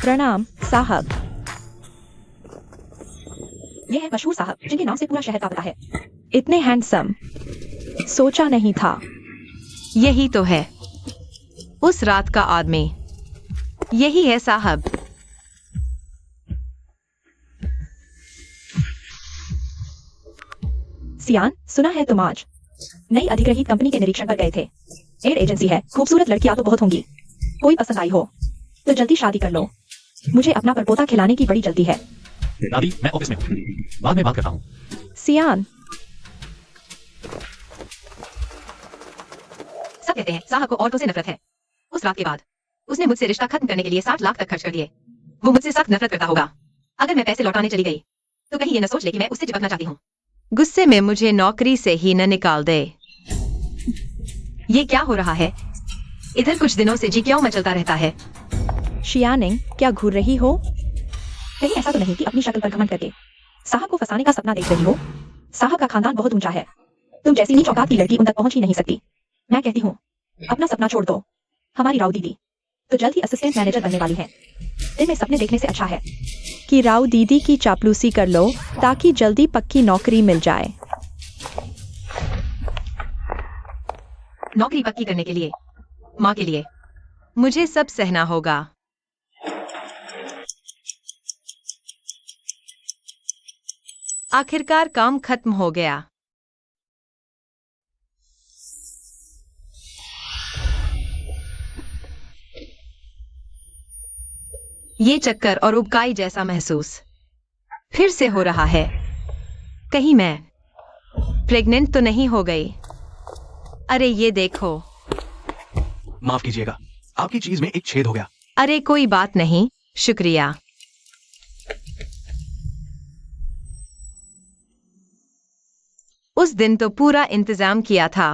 प्रणाम साहब। ये है मशहूर साहब जिनके नाम से पूरा शहर कांपता है। इतने हैंडसम सोचा नहीं था। यही तो है उस रात का आदमी। यही है साहब। सियान, सुना है तुम आज नई अधिग्रहित कंपनी के निरीक्षण पर गए थे। एड एजेंसी है, खूबसूरत लड़कियां तो बहुत होंगी। कोई पसंद आई हो तो जल्दी शादी कर लो। मुझे अपना परपोता खिलाने की बड़ी जल्दी है। दादी, मैं ऑफिस में हूँ, बाद में बात करता हूँ। सियान, सब कहते हैं साहब को औरतों से नफरत है। उस रात के बाद उसने मुझसे रिश्ता खत्म करने के लिए 60 लाख तक खर्च कर दिए। वो मुझसे सख्त नफरत करता होगा। अगर मैं पैसे लौटाने चली गई तो कहीं ये न सोच ले कि मैं उससे चिपकना चाहती हूँ। गुस्से में मुझे नौकरी से ही न निकाल दे। ये क्या हो रहा है? इधर कुछ दिनों से जी क्यों मचलता रहता है? शियानिंग, क्या घूर रही हो? कहीं ऐसा तो नहीं कि अपनी शक्ल पर घमंड करके साहब को फंसाने का सपना देख रही हो? साहब का खानदान बहुत ऊंचा है। तुम जैसी नीच औकात की लड़की उन तक पहुंच ही नहीं सकती। मैं कहती हूँ अपना सपना छोड़ दो। हमारी राव दीदी तो जल्द ही असिस्टेंट मैनेजर बनने वाली है। दिन में सपने देखने से अच्छा है कि राव दीदी की चापलूसी कर लो ताकि जल्दी पक्की नौकरी मिल जाए। नौकरी पक्की करने के लिए, माँ के लिए मुझे सब सहना होगा। आखिरकार काम खत्म हो गया। ये चक्कर और उबकाई जैसा महसूस फिर से हो रहा है। कहीं मैं प्रेग्नेंट तो नहीं हो गई? अरे ये देखो। माफ कीजिएगा, आपकी चीज में एक छेद हो गया। अरे कोई बात नहीं, शुक्रिया। उस दिन तो पूरा इंतजाम किया था।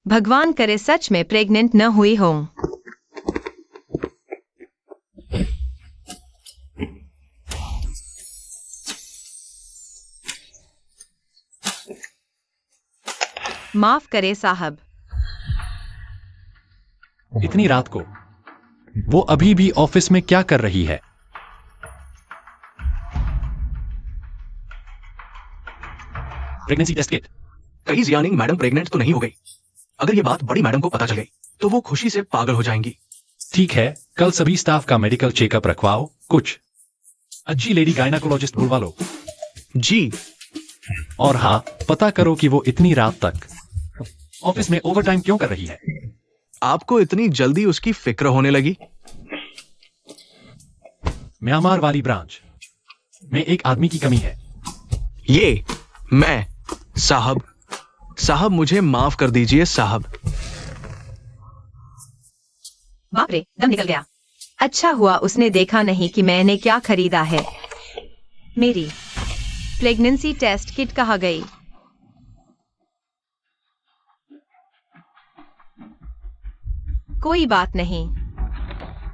भगवान करे सच में प्रेग्नेंट न हुई हो। माफ करे साहब। इतनी रात को वो अभी भी ऑफिस में क्या कर रही है? Pregnancy test kit. कहीं जियानिंग मैडम प्रेग्नेंट तो नहीं हो गई? अगर ये बात बड़ी मैडम को पता चल गई तो वो खुशी से पागल हो जाएंगी। ठीक है, कल सभी स्टाफ का मेडिकल चेकअप रखवाओ। कुछ अच्छी लेडी गायनाकोलॉजिस्ट बुलवा लो। जी। और हाँ, पता करो कि वो इतनी रात तक ऑफिस में ओवरटाइम क्यों कर रही है। आपको इतनी जल्दी उसकी फिक्र होने लगी? म्यांमार वाली ब्रांच में एक आदमी की कमी है। ये मैं साहब मुझे माफ कर दीजिए साहब। बाप रे, दम निकल गया। अच्छा हुआ उसने देखा नहीं कि मैंने क्या खरीदा है। मेरी प्रेगनेंसी टेस्ट किट कहाँ गई? कोई बात नहीं,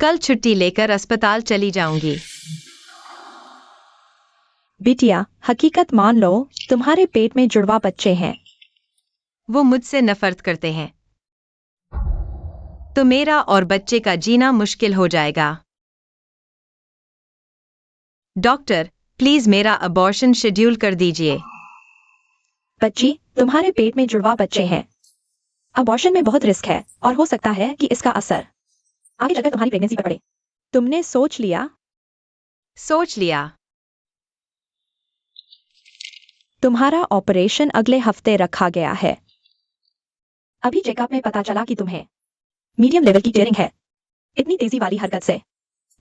कल छुट्टी लेकर अस्पताल चली जाऊंगी। बिटिया, हकीकत मान लो, तुम्हारे पेट में जुड़वा बच्चे हैं। वो मुझसे नफरत करते हैं तो मेरा और बच्चे का जीना मुश्किल हो जाएगा। डॉक्टर, प्लीज मेरा अबॉर्शन शेड्यूल कर दीजिए। बच्ची, तुम्हारे पेट में जुड़वा बच्चे हैं। अबॉर्शन में बहुत रिस्क है और हो सकता है कि इसका असर आगे चलकर तुम्हारी प्रेगनेंसी पर पड़े। तुमने सोच लिया? सोच लिया। तुम्हारा ऑपरेशन अगले हफ्ते रखा गया है। अभी चेकअप में पता चला कि तुम्हें मीडियम लेवल की टीयरिंग है। इतनी तेजी वाली हरकत से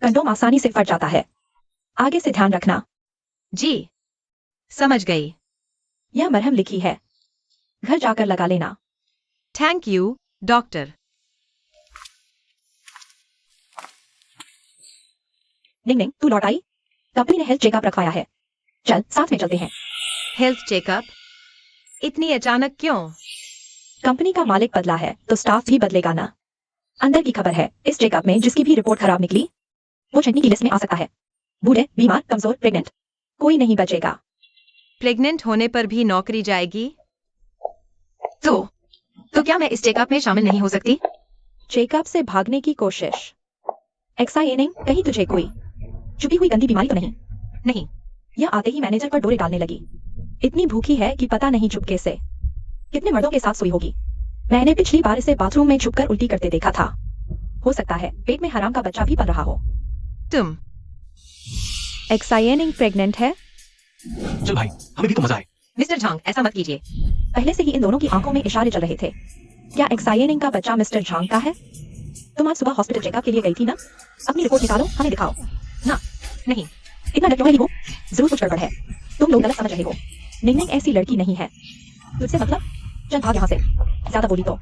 कंडोम आसानी से फट जाता है। आगे से ध्यान रखना। जी, समझ गई। यह मरहम लिखी है, घर जाकर लगा लेना। Thank you doctor. निंग निंग, तू लौट आई? कंपनी ने हेल्थ चेकअप रखवाया है। चल, साथ में चलते हैं। Health checkup? इतनी अचानक क्यों? कंपनी का मालिक बदला है तो स्टाफ भी बदलेगा ना। अंदर की खबर है, इस चेकअप में जिसकी भी रिपोर्ट खराब निकली वो छंटनी की लिस्ट में आ सकता है। बूढ़े, बीमार, कमजोर, प्रेग्नेंट, कोई नहीं बचेगा। प्रेग्नेंट होने पर भी नौकरी जाएगी? तो क्या मैं इस चेकअप में शामिल नहीं हो सकती? चेकअप से भागने की कोशिश एक्साइनिंग, कहीं तुझे कोई छुपी हुई गंदी बीमारी तो नहीं? नहीं। यह आते ही मैनेजर पर डोरे डालने लगी। इतनी भूखी है कि पता नहीं चुपके से कितने मर्दों के साथ सोई होगी। मैंने पिछली बार इसे बाथरूम में छुपकर उल्टी करते देखा था। हो सकता है पेट में हराम का बच्चा भी पल रहा हो। तुम एक्साइनिंग प्रेग्नेंट है? चल भाई, हमें भी तो मजा आए। मिस्टर झांग, ऐसा मत कीजिए। पहले से ही इन दोनों की आंखों में इशारे चल रहे थे। क्या एक्साइनिंग का बच्चा मिस्टर झांग का है? तुम आज सुबह हॉस्पिटल चेकअप के लिए गई थी ना? अपनी रिपोर्ट निकालो, हमें दिखाओ। ना, नहीं। इतना डर क्यों रही हो? जरूर कुछ गड़बड़ है। तुम लोग गलत समझ रहे हो। निंगनिंग ऐसी लड़की नहीं है। तुझसे मतलब? चल भाग यहाँ से। ज्यादा बोली तो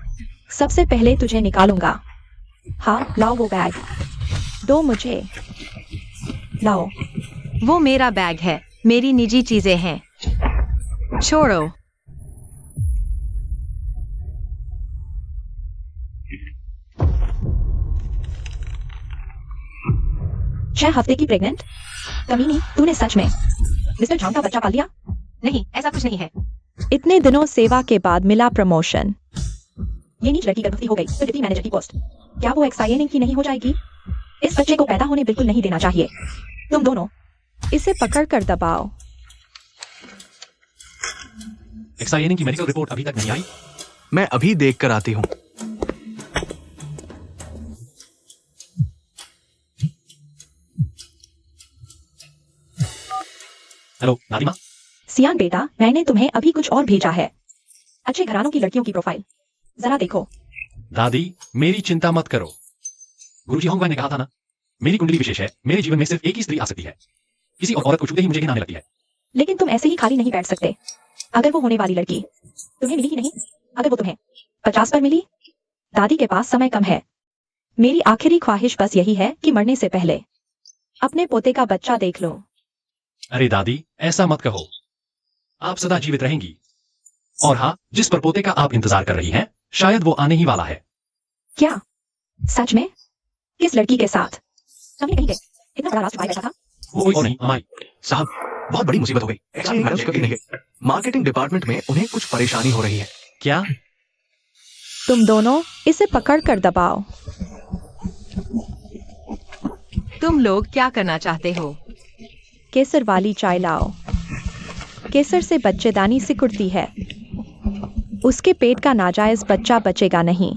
सबसे पहले तुझे निकालूंगा। हाँ, लाओ वो बैग। दो मुझे। लाओ। वो मेरा बैग है, मेरी निजी चीजें हैं। छोड़ो। 6 हफ्ते की प्रेग्नेंट? कमीनी, तूने सच में मिस्टर झांग का बच्चा पाल लिया? नहीं, ऐसा कुछ नहीं है। इतने दिनों सेवा के बाद मिला प्रमोशन। ये नीच लड़की गर्भवती हो गई तो डिप्टी मैनेजर की पोस्ट क्या वो एक्साइनिंग की नहीं हो जाएगी? इस बच्चे को पैदा होने बिल्कुल नहीं देना चाहिए। तुम दोनों इसे पकड़ कर दबाओ। एक्साइनिंग की मेडिकल रिपोर्ट अभी तक नहीं आई। मैं अभी देख कर आती हूँ। हेलो नादिमा। सियान बेटा, मैंने तुम्हें अभी कुछ और भेजा है। अच्छे घरानों की लड़कियों की प्रोफाइल जरा देखो। दादी, मेरी चिंता मत करो। गुरुजी होंगवान ने कहा था ना, मेरी कुंडली विशेष है। मेरे जीवन में सिर्फ एक ही स्त्री आ सकती है। किसी और औरत को छूते ही मुझे घिन आने लगती है। लेकिन तुम ऐसे ही खाली नहीं बैठ सकते। अगर वो होने वाली लड़की तुम्हें मिली ही नहीं, अगर वो तुम्हें 50 पर मिली, दादी के पास समय कम है। मेरी आखिरी ख्वाहिश बस यही है कि मरने से पहले अपने पोते का बच्चा देख लो। अरे दादी, ऐसा मत कहो। आप सदा जीवित रहेंगी। और हाँ, जिस परपोते का आप इंतजार कर रही हैं, शायद वो आने ही वाला है। क्या सच में? किस लड़की के साथ? कभी कहीं गए? इतना बड़ा राज छुपाए बैठा था। वो कोई और नहीं, अमाई। साहब, बहुत बड़ी मुसीबत हो गई। एक्साइनिंग मैडम चेकअप के लिए गए। मार्केटिंग डिपार्टमेंट में उन्हें कुछ परेशानी हो रही है। क्या? तुम दोनों इसे पकड़ कर दबाओ। तुम लोग क्या करना चाहते हो? केसर वाली चाय लाओ। केसर से बच्चेदानी सिकुड़ती है। उसके पेट का नाजायज बच्चा बचेगा नहीं।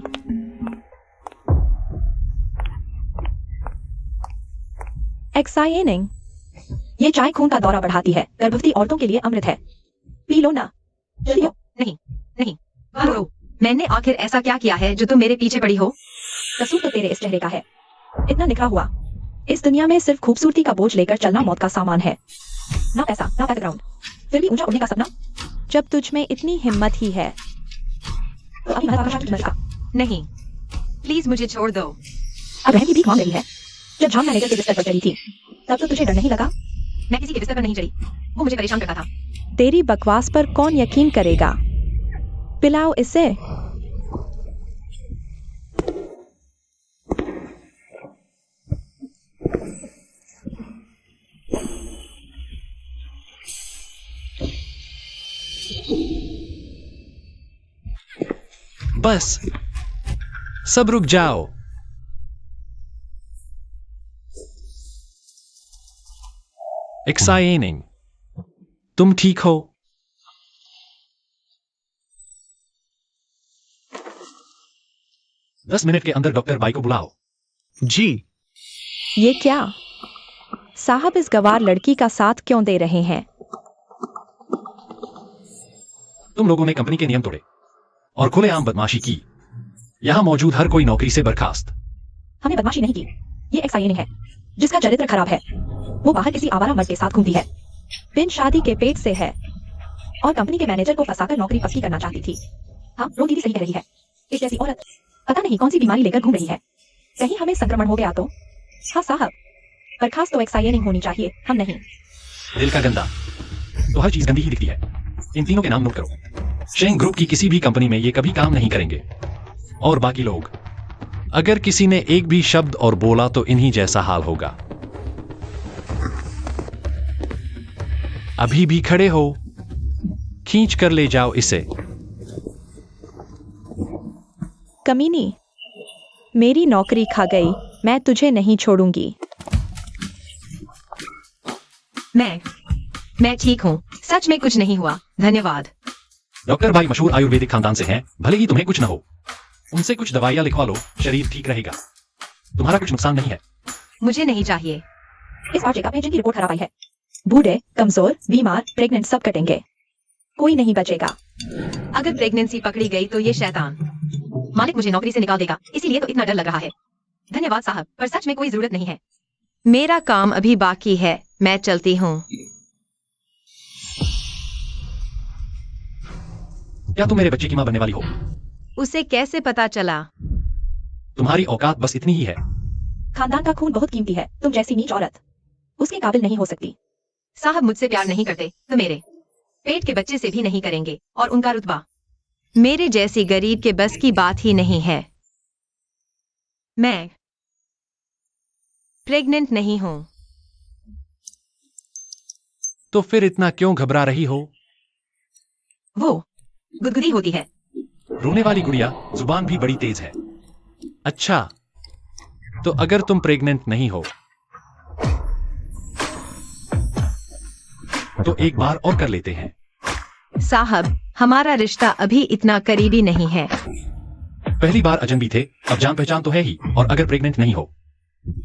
एक्साइनिंग, ये चाय खून का दौरा बढ़ाती है। गर्भवती औरतों के लिए अमृत है। पी लो ना, जल्दी हो। नहीं, नहीं। रुको, मैंने आखिर ऐसा क्या किया है जो तुम मेरे पीछे पड़ी हो? कसूर तो तेरे इस चेहरे का है। इतना निखरा हुआ। इस दुनिया में सिर्फ खूबसूरती का बोझ लेकर चलना मौत का सामान है। ना पैसा, ना बैकग्राउंड, फिर भी ऊंचा उड़ने का सपना। जब तुझ में इतनी हिम्मत ही है तो अभी महत्वाकांक्षा की मत। नहीं, प्लीज मुझे छोड़ दो। अब रहने की भीख मांग रही है। जब झांग मैनेजर के बिस्तर पर चढ़ी थी तब तो तुझे डर नहीं लगा? मैं किसी के बिस्तर पर नहीं चढ़ी। वो मुझे परेशान करता था। तेरी बकवास पर कौन यकीन करेगा? पिलाओ इसे। बस, सब रुक जाओ। एक्साइनिंग, तुम ठीक हो? दस मिनट के अंदर डॉक्टर बाई को बुलाओ। जी। ये क्या? साहब इस गवार लड़की का साथ क्यों दे रहे हैं? तुम लोगों ने कंपनी के नियम तोड़े और खुलेआम बदमाशी की। यहां मौजूद हर कोई नौकरी से बर्खास्त। हमने बदमाशी नहीं की। ये एक्साइनिंग है जिसका चरित्र खराब है। वो बाहर किसी आवारा मर्द के साथ घूमती है। बिन शादी के पेट से है और कंपनी के मैनेजर को फंसाकर नौकरी पक्की करना चाहती थी। हाँ, रो दीदी सही कह रही है। इस जैसी औरत पता नहीं कौन सी बीमारी लेकर घूम रही है। कहीं हमें संक्रमण हो गया तो? हाँ साहब, बर्खास्त तो एक्साइनिंग होनी चाहिए, हम नहीं। दिल का गंदा तो हर चीज गंदी ही दिखती है। इन तीनों के नाम नोट करो। शेंग ग्रुप की किसी भी कंपनी में ये कभी काम नहीं करेंगे। और बाकी लोग, अगर किसी ने एक भी शब्द और बोला तो इन्हीं जैसा हाल होगा। अभी भी खड़े हो? खींच कर ले जाओ इसे। कमीनी, मेरी नौकरी खा गई। मैं तुझे नहीं छोड़ूंगी। मैं ठीक हूँ, सच में कुछ नहीं हुआ, धन्यवाद। डॉक्टर भाई मशहूर आयुर्वेदिक खानदान से हैं, भले ही तुम्हें कुछ न हो। उनसे कुछ दवाइयाँ लिखवा लो, शरीर ठीक रहेगा। तुम्हारा कुछ नुकसान नहीं है। मुझे नहीं चाहिए। इस बार चेकअप में जिनकी रिपोर्ट खराब आई है, बूढ़े, कमजोर, बीमार, प्रेग्नेंट सब कटेंगे, कोई नहीं बचेगा। अगर प्रेगनेंसी पकड़ी गई तो ये शैतान मालिक मुझे नौकरी से निकाल देगा, इसीलिए तो इतना डर लग रहा है। धन्यवाद साहब, पर सच में कोई जरूरत नहीं है। मेरा काम अभी बाकी है, मैं चलती हूँ। क्या तुम मेरे बच्चे की माँ बनने वाली हो? उसे कैसे पता चला? तुम्हारी औकात बस इतनी ही है। खानदान का खून बहुत कीमती है, तुम जैसी नीच औरत उसके काबिल नहीं हो सकती। साहब मुझसे प्यार नहीं करते तो मेरे पेट के बच्चे से भी नहीं करेंगे, और उनका रुतबा मेरे जैसी गरीब के बस की बात ही नहीं है। मैं प्रेग्नेंट नहीं हूँ। तो फिर इतना क्यों घबरा रही हो? वो गुदगुदी होती है। रोने वाली गुड़िया जुबान भी बड़ी तेज है। अच्छा, तो अगर तुम प्रेग्नेंट नहीं हो तो एक बार और कर लेते हैं। साहब हमारा रिश्ता अभी इतना करीबी नहीं है। पहली बार अजनबी थे, अब जान पहचान तो है ही, और अगर प्रेग्नेंट नहीं हो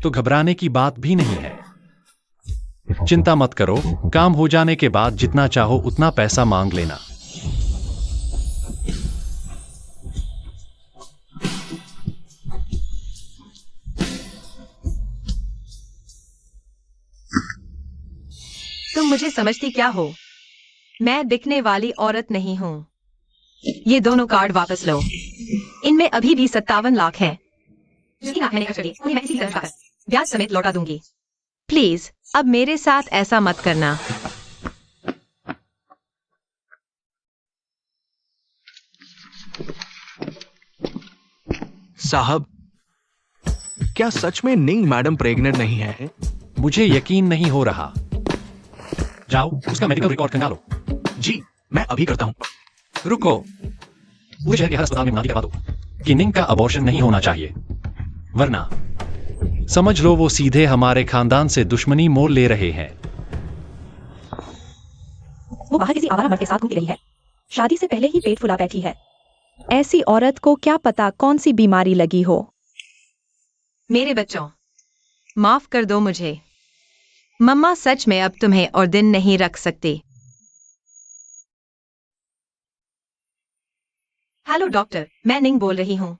तो घबराने की बात भी नहीं है। चिंता मत करो, काम हो जाने के बाद जितना चाहो उतना पैसा मांग लेना। तुम मुझे समझती क्या हो? मैं बिकने वाली औरत नहीं हूँ। ये दोनों कार्ड वापस लो, इनमें अभी भी 57 लाख है। जितनी लाख मैंने खर्च करी, उन्हें मैं इसी तरह का ब्याज समेत लौटा दूंगी। प्लीज अब मेरे साथ ऐसा मत करना। साहब, क्या सच में निंग मैडम प्रेग्नेंट नहीं है? मुझे यकीन नहीं हो रहा। जाओ उसका मेडिकल रिकॉर्ड खंगालो। जी, मैं अभी करता हूँ। रुको, पूरे शहर के हर अस्पताल में मुनादी करवा दो कि निंग का अबॉर्शन नहीं होना चाहिए, वरना समझ लो वो सीधे हमारे खानदान से दुश्मनी मोल ले रहे हैं। वो बाहर किसी आवारा मर्द के साथ घूम रही है, शादी से पहले ही पेट फुला बैठी है। ऐसी औरत को क्या पता कौन सी बीमारी लगी हो। मेरे बच्चों, माफ कर दो मुझे। मम्मा सच में अब तुम्हें और दिन नहीं रख सकती। हेलो डॉक्टर, मैं निंग बोल रही हूँ।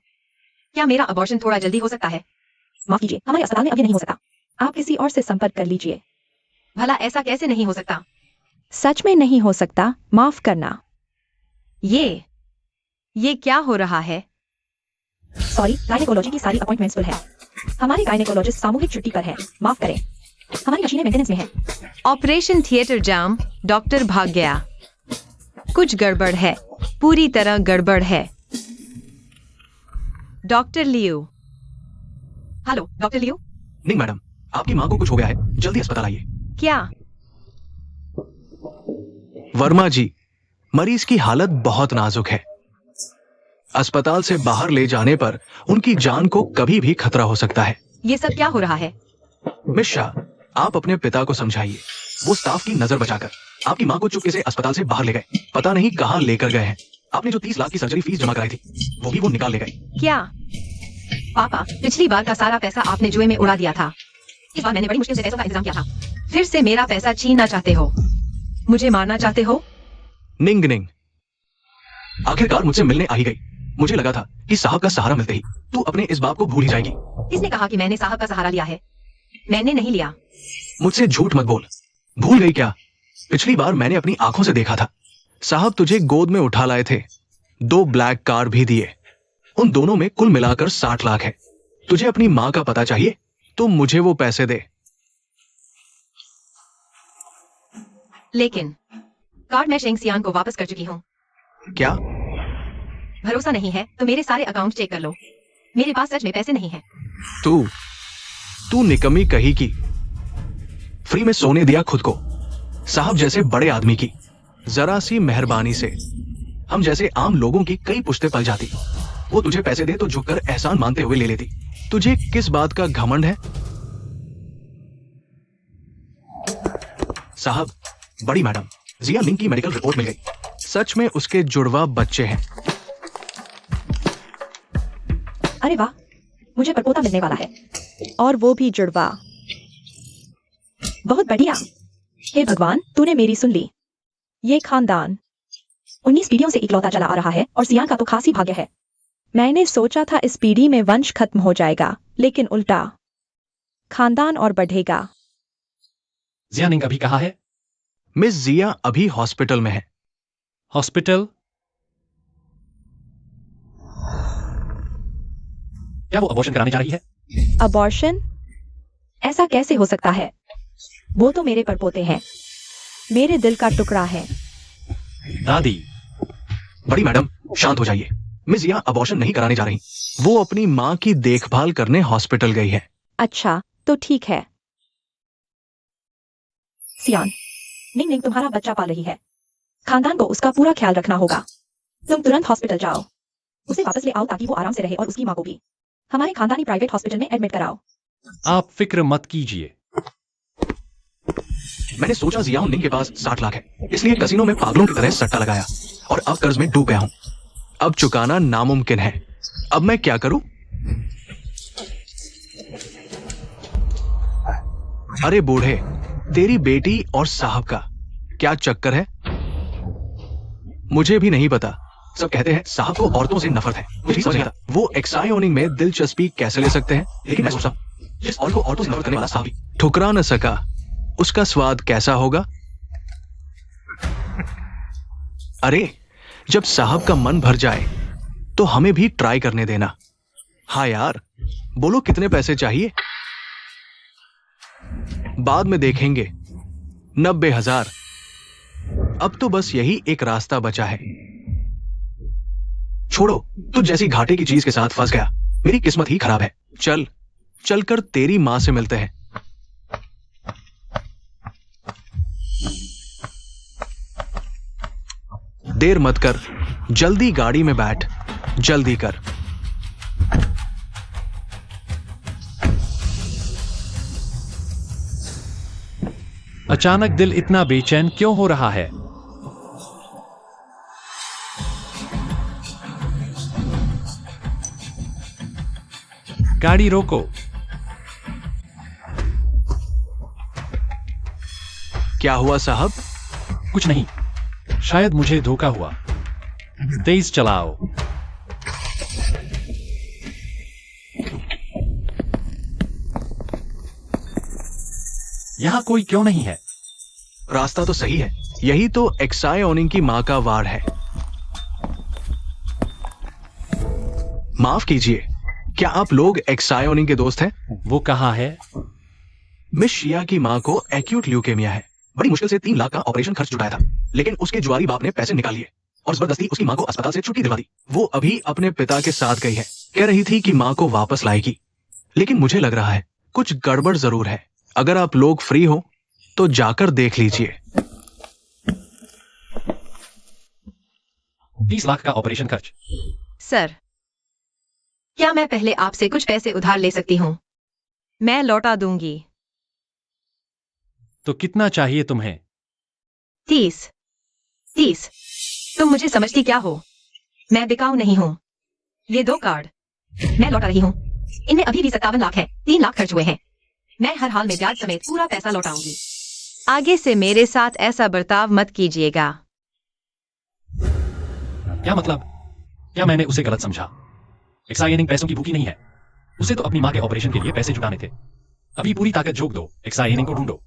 क्या मेरा अबॉर्शन थोड़ा जल्दी हो सकता है? माफ कीजिए, हमारे अस्पताल में अभी नहीं हो सकता, आप किसी और से संपर्क कर लीजिए। भला ऐसा कैसे नहीं हो सकता? सच में नहीं हो सकता, माफ करना। ये क्या हो रहा है? सॉरी, गायनेकोलॉजी की सारी अपॉइंटमेंट्स फुल है। हमारे गायनेकोलॉजिस्ट सामूहिक छुट्टी पर है, माफ करें। हमारी मशीनें मेंटेनेंस में है। ऑपरेशन थिएटर जाम, डॉक्टर भाग गया। कुछ गड़बड़ है, पूरी तरह गड़बड़ है। डॉक्टर लियो। हेलो डॉक्टर लियो। निंग मैडम, आपकी माँ को कुछ हो गया है, जल्दी अस्पताल आइए। क्या? वर्मा जी, मरीज की हालत बहुत नाजुक है। अस्पताल से बाहर ले जाने पर उनकी जान को कभी भी खतरा हो सकता है। ये सब क्या हो रहा है? मिस शाह, आप अपने पिता को समझाइए। वो स्टाफ की नजर बचाकर आपकी माँ को चुपके से अस्पताल से बाहर ले गए, पता नहीं कहाँ लेकर गए हैं। आपने जो 30 लाख की सर्जरी फीस जमा कराई थी, वो भी वो निकाल ले गए। क्या? पापा, पिछली बार का सारा पैसा आपने जुए में उड़ा दिया था। इस बार मैंने बड़ी मुश्किल से पैसों का इंतजाम किया था। फिर से मेरा पैसा छीनना चाहते हो? मुझे मारना चाहते हो? निंग निंग, आखिरकार मुझसे मिलने आ ही गई। मुझे लगा था कि साहब का सहारा मिलते ही तू अपने इस बाप को भूल ही जाएगी। किसने कहा कि मैंने साहब का सहारा लिया है? मैंने नहीं लिया। मुझसे झूठ मत बोल। भूल गई क्या? पिछली बार मैंने अपनी आंखों से देखा था। साहब तुझे गोद में उठा लाए थे, 2 ब्लैक कार भी दिए। उन दोनों में कुल मिलाकर 60 लाख है। तुझे अपनी माँ का पता चाहिए तो मुझे वो पैसे दे। लेकिन कार्ड मैं शेंगसियान को वापस कर चुकी हूँ। क्या? भरोसा नहीं है तो मेरे सारे अकाउंट चेक कर लो। मेरे पास सच में पैसे नहीं हैं। तू निकम्मी कही की फ्री में सोने दिया खुद को। साहब जैसे बड़े आदमी की जरा सी मेहरबानी से हम जैसे आम लोगों की कई पुश्तें पल जाती। वो तुझे पैसे दे तो झुककर एहसान मानते हुए ले लेती। तुझे किस बात का घमंड है? साहब, बड़ी मैडम जिया निंग की मेडिकल रिपोर्ट मिल गई। सच में उसके जुड़वा बच्चे हैं। अरे वाह, मुझे परपोता मिलने वाला है, और वो भी जुड़वा। बहुत बढ़िया। हे भगवान, तूने मेरी सुन ली। ये खानदान 19 पीढ़ियों से इकलौता चला आ रहा है, और सियान का तो खास ही भाग्य है। मैंने सोचा था इस पीढ़ी में वंश खत्म हो जाएगा, लेकिन उल्टा, खानदान और बढ़ेगा। जिया निंग अभी कहाँ है? मिस जिया अभी हॉस्पिटल में है। हॉस्पिटल? क्या वो अबॉर्शन कराने जा रही है? अबॉर्शन? ऐसा कैसे हो सकता है? वो तो मेरे परपोते हैं, मेरे दिल का टुकड़ा है। दादी, बड़ी मैडम शांत हो जाइए। मिस जिया अबॉर्शन नहीं कराने जा रही, वो अपनी माँ की देखभाल करने हॉस्पिटल गई है। अच्छा, तो ठीक है। सियान, निंग निंग तुम्हारा बच्चा पाल रही है, खानदान को उसका पूरा ख्याल रखना होगा। तुम तुरंत हॉस्पिटल जाओ, उसे वापस ले आओ ताकि वो आराम से रहे, और उसकी माँ को भी हमारे खानदानी प्राइवेट हॉस्पिटल में एडमिट कराओ। आप फिक्र मत कीजिए। मैंने सोचा जिया निंग के पास 60 लाख है, इसलिए कसिनो में पागलों की तरह सट्टा लगाया, और अब कर्ज में डूब गया हूं। अब चुकाना नामुमकिन है। अब मैं क्या करूं? अरे बूढ़े, तेरी बेटी और साहब का क्या चक्कर है? मुझे भी नहीं पता। सब कहते हैं साहब को औरतों से नफरत है। मुझे भी समझ नहीं आता वो एक्सायोनिंग में दिलचस्पी कैसे ले सकते हैं, लेकिन मैं सोचता जिस औरत को औरतों से नफरत करने वाला साहब भी ठुकरा न सका, उसका स्वाद कैसा होगा? अरे, जब साहब का मन भर जाए तो हमें भी ट्राई करने देना। हाँ यार, बोलो कितने पैसे चाहिए? बाद में देखेंगे। 90,000। अब तो बस यही एक रास्ता बचा है। छोड़ो, तू जैसी घाटे की चीज के साथ फंस गया। मेरी किस्मत ही खराब है। चल, चलकर तेरी मां से मिलते हैं। देर मत कर, जल्दी गाड़ी में बैठ, जल्दी कर। अचानक दिल इतना बेचैन क्यों हो रहा है? गाड़ी रोको। क्या हुआ साहब? कुछ नहीं, शायद मुझे धोखा हुआ। तेज चलाओ। यहां कोई क्यों नहीं है? रास्ता तो सही है, यही तो एक्सायोनिंग की मां का वार्ड है। माफ कीजिए, क्या आप लोग एक्सायोनिंग के दोस्त हैं? वो कहाँ है? मिस शिया की मां को एक्यूट ल्यूकेमिया है। बड़ी मुश्किल से 3 लाख का ऑपरेशन खर्च जुटाया था, लेकिन उसके जुआरी बाप ने पैसे निकाल लिए और जबरदस्ती उसकी मां को अस्पताल से छुट्टी दिलवा दी। वो अभी अपने पिता के साथ गई है। कह रही थी कि मां को वापस लाएगी, लेकिन मुझे लग रहा है कुछ गड़बड़ जरूर है। अगर आप लोग फ्री हो तो जाकर देख लीजिए। 30 लाख का ऑपरेशन खर्च। सर, क्या मैं पहले आपसे कुछ पैसे उधार ले सकती हूँ? मैं लौटा दूंगी। तो कितना चाहिए तुम्हें? 30। तुम मुझे समझती क्या हो? मैं बिकाऊ नहीं हूँ। ये 2 कार्ड मैं लौटा रही हूँ। इनमें अभी भी 57 लाख है। 3 लाख खर्च हुए हैं। मैं हर हाल में ब्याज समेत पूरा पैसा लौटाऊंगी। आगे से मेरे साथ ऐसा बर्ताव मत कीजिएगा। क्या मतलब? क्या मैंने उसे गलत समझा? एक्साइनिंग पैसों की भूखी नहीं है। उसे तो अपनी मां के ऑपरेशन के लिए पैसे जुटाने थे। अभी पूरी ताकत झोंक दो। एक्साइनिंग को ढूंढो।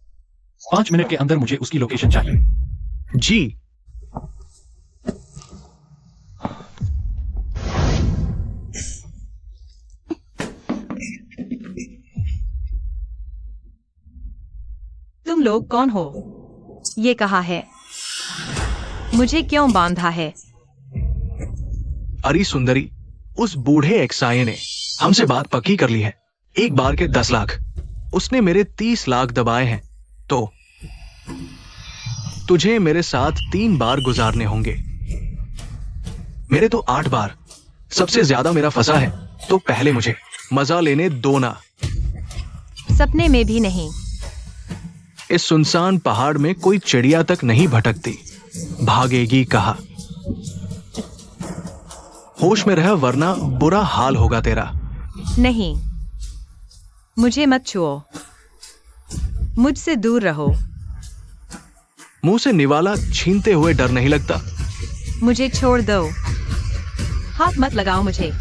5 मिनट के अंदर मुझे उसकी लोकेशन चाहिए। जी। तुम लोग कौन हो? ये कहा है? मुझे क्यों बांधा है? अरे सुंदरी, उस बूढ़े एक्साये ने हमसे बात पक्की कर ली है। एक बार के 10 लाख। उसने मेरे 30 लाख दबाए हैं, तो तुझे मेरे साथ 3 बार गुजारने होंगे। मेरे तो 8 बार। सबसे ज्यादा मेरा फंसा है, तो पहले मुझे मजा लेने दो ना। सपने में भी नहीं। इस सुनसान पहाड़ में कोई चिड़िया तक नहीं भटकती। भागेगी कहा। होश में रह वरना बुरा हाल होगा तेरा। नहीं, मुझे मत छुओ, मुझसे दूर रहो। मुंह से निवाला छीनते हुए डर नहीं लगता? मुझे छोड़ दो, हाथ मत लगाओ मुझे,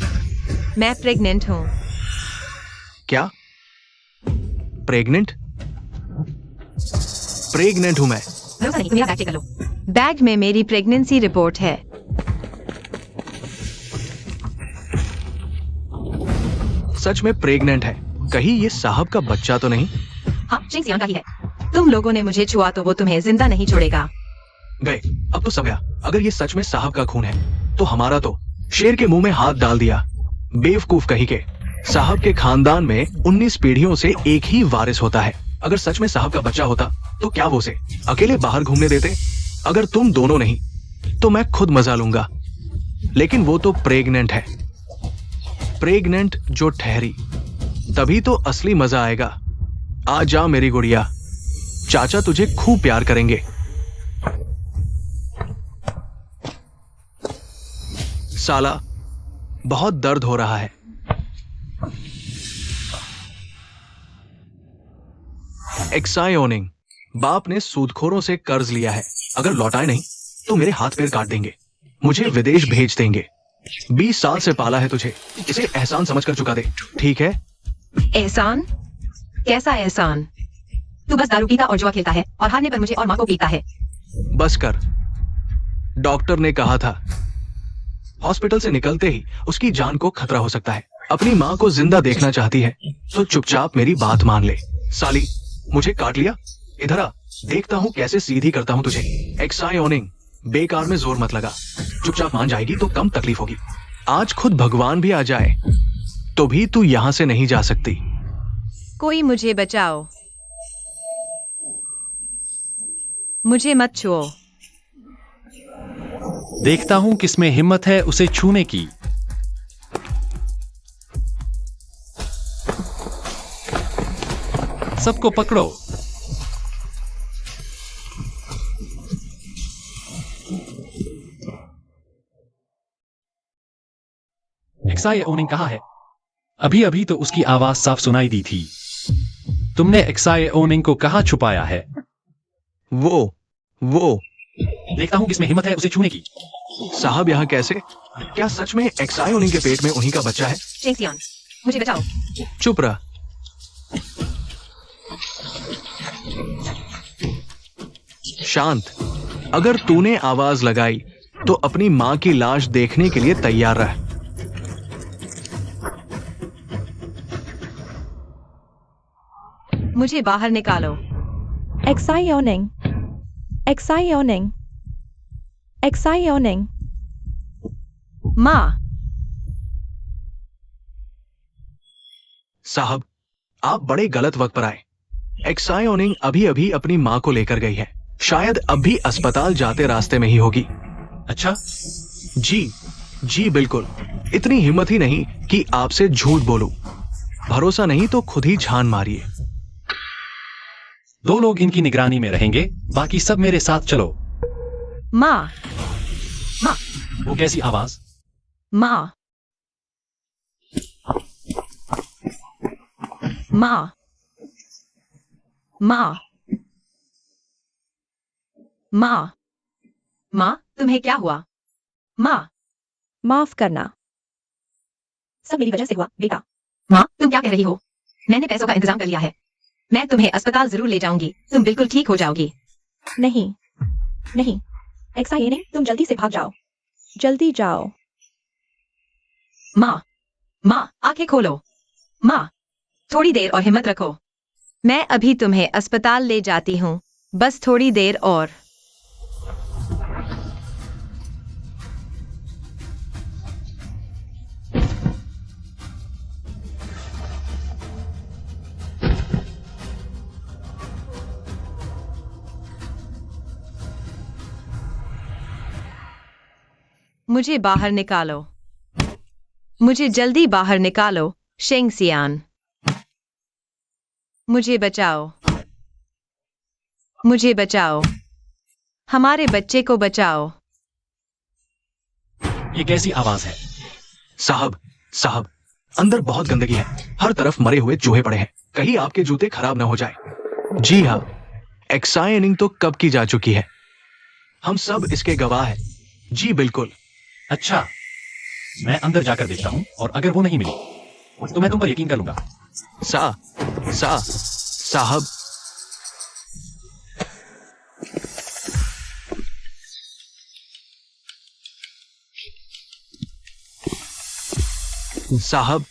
मैं प्रेग्नेंट हूँ। क्या? प्रेग्नेंट? प्रेग्नेंट हूं मैं। भरोसा नहीं, तुम मेरा बैग चेक कर लो। बैग में मेरी प्रेगनेंसी रिपोर्ट है। सच में प्रेग्नेंट है? कहीं ये साहब का बच्चा तो नहीं? हाँ, चिंग सियांग का ही है। तुम लोगों ने मुझे छुआ तो वो तुम्हें जिंदा नहीं छोड़ेगा। गए, अब तो सब गया। अगर ये सच में साहब का खून है तो हमारा तो शेर के मुंह में हाथ डाल दिया। बेवकूफ कहीं के। साहब के खानदान में 19 पीढ़ियों से एक ही वारिस होता है। अगर सच में साहब का बच्चा होता तो क्या वो उसे अकेले बाहर घूमने देते? अगर तुम दोनों नहीं तो मैं खुद मजा लूंगा। लेकिन वो तो प्रेग्नेंट है। प्रेग्नेंट जो ठहरी तभी तो असली मजा आएगा। आ जा मेरी गुड़िया, चाचा तुझे खूब प्यार करेंगे। साला, बहुत दर्द हो रहा है। एक्सायोनिंग, बाप ने सूदखोरों से कर्ज लिया है। अगर लौटाए नहीं तो मेरे हाथ पैर काट देंगे, मुझे विदेश भेज देंगे। 20 साल से पाला है तुझे, इसे एहसान समझ कर चुका दे, ठीक है? एहसान? कैसा एहसान? तू बस दारू पीता और जुआ खेलता है और हारने पर मुझे और माँ को पीता है। बस कर। डॉक्टर ने कहा था हॉस्पिटल से निकलते ही उसकी जान को खतरा हो सकता है। अपनी माँ को जिंदा देखना चाहती है तो चुपचाप मेरी बात मान ले। साली, मुझे काट लिया? इधर आ, देखता हूँ कैसे सीधी करता हूँ तुझे। एक्सायोनिंग, बेकार में जोर मत लगा। चुपचाप मान जाएगी तो कम तकलीफ होगी। आज खुद भगवान भी आ जाए तो भी तू यहां से नहीं जा सकती। कोई मुझे बचाओ, मुझे मत छुओ। देखता हूं किसमें हिम्मत है उसे छूने की। सबको पकड़ो। एक्सायोनिंग कहाँ है? अभी अभी तो उसकी आवाज साफ सुनाई दी थी। तुमने एक्सायोनिंग को कहाँ छुपाया है? वो देखता हूं किसमें हिम्मत है उसे छूने की। साहब यहाँ कैसे? क्या सच में एक्सायोनिंग के पेट में उन्हीं का बच्चा है? चिंग सियांग, मुझे बचाओ। चुप रह। शांत। अगर तूने आवाज लगाई तो अपनी मां की लाश देखने के लिए तैयार रह। मुझे बाहर निकालो। एक्सायोनिंग, एक्सायोनिंग, एक्सायोनिंग। माँ, साहब, आप बड़े गलत वक्त पर आए। एक्सायोनिंग अभी अभी अपनी मां को लेकर गई है। शायद अब भी अस्पताल जाते रास्ते में ही होगी। अच्छा, जी बिल्कुल। इतनी हिम्मत ही नहीं कि आपसे झूठ बोलूं। भरोसा नहीं तो खुद ही छान मारिए। 2 लोग इनकी निगरानी में रहेंगे, बाकी सब मेरे साथ चलो। माँ, माँ, वो कैसी आवाज? माँ, माँ, माँ, माँ, माँ, तुम्हें क्या हुआ? माँ, माफ करना, सब मेरी वजह से हुआ बेटा। माँ, तुम क्या कह रही हो? मैंने पैसों का इंतजाम कर लिया है। मैं तुम्हें अस्पताल जरूर ले जाऊंगी, तुम बिल्कुल ठीक हो जाओगी। नहीं, नहीं, एक्सायोनिंग, तुम जल्दी से भाग जाओ, जल्दी जाओ। माँ, माँ, आंखें खोलो। माँ, थोड़ी देर और हिम्मत रखो। मैं अभी तुम्हें अस्पताल ले जाती हूँ, बस थोड़ी देर और। मुझे बाहर निकालो। मुझे जल्दी बाहर निकालो, शेंगसियान। मुझे बचाओ। मुझे बचाओ। हमारे बच्चे को बचाओ। ये कैसी आवाज है? साहब, साहब, अंदर बहुत गंदगी है। हर तरफ मरे हुए चूहे पड़े हैं। कहीं आपके जूते खराब ना हो जाए। जी हाँ, एक्साइनिंग तो कब की जा चुकी है। हम सब इसके गवाह हैं। जी बिल्कुल। अच्छा, मैं अंदर जाकर देखता हूँ और अगर वो नहीं मिली तो मैं तुम पर यकीन कर लूंगा। साहब, साहब,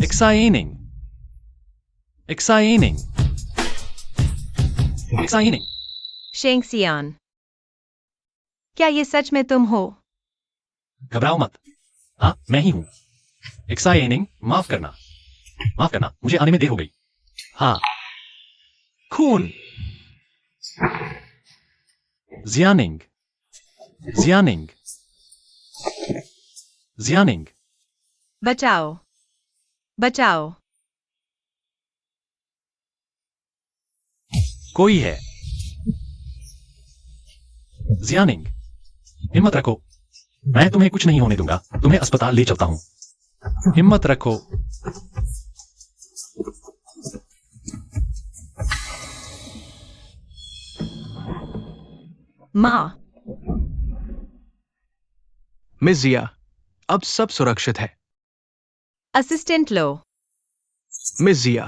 Exciting. Exciting. Exciting. शेंगसियान, क्या ये सच में तुम हो? घबराओ मत। हाँ, मैं ही हूं। एक्साइनिंग, माफ करना, मुझे आने में देर हो गई। हाँ, खून। जियानिंग, जियानिंग, जियानिंग। बचाओ। बचाओ। कोई है। जियानिंग, हिम्मत रखो। मैं तुम्हें कुछ नहीं होने दूंगा। तुम्हें अस्पताल ले चलता हूं। हिम्मत रखो। माँ, मिस जिया, अब सब सुरक्षित है। असिस्टेंट लो। मिस जिया,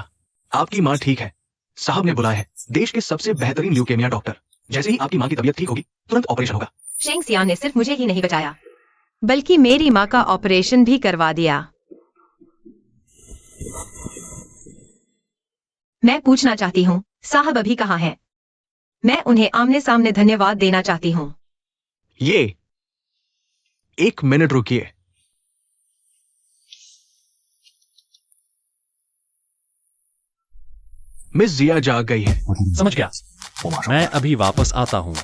आपकी माँ ठीक है। साहब ने बुलाया है, देश के सबसे बेहतरीन ल्यूकेमिया डॉक्टर। जैसे ही आपकी माँ की तबीयत ठीक होगी, तुरंत ऑपरेशन होगा। शेंगसियान ने सिर्फ मुझे ही नहीं बचाया, बल्कि मेरी माँ का ऑपरेशन भी करवा दिया। मैं पूछना चाहती हूँ, साहब अभी कहाँ हैं? मैं उन्हें आमने सामने धन्यवाद देना चाहती हूँ। ये 1 मिनट रुकिए। मिस जिया जाग गई है। समझ गया। मैं अभी वापस आता हूं।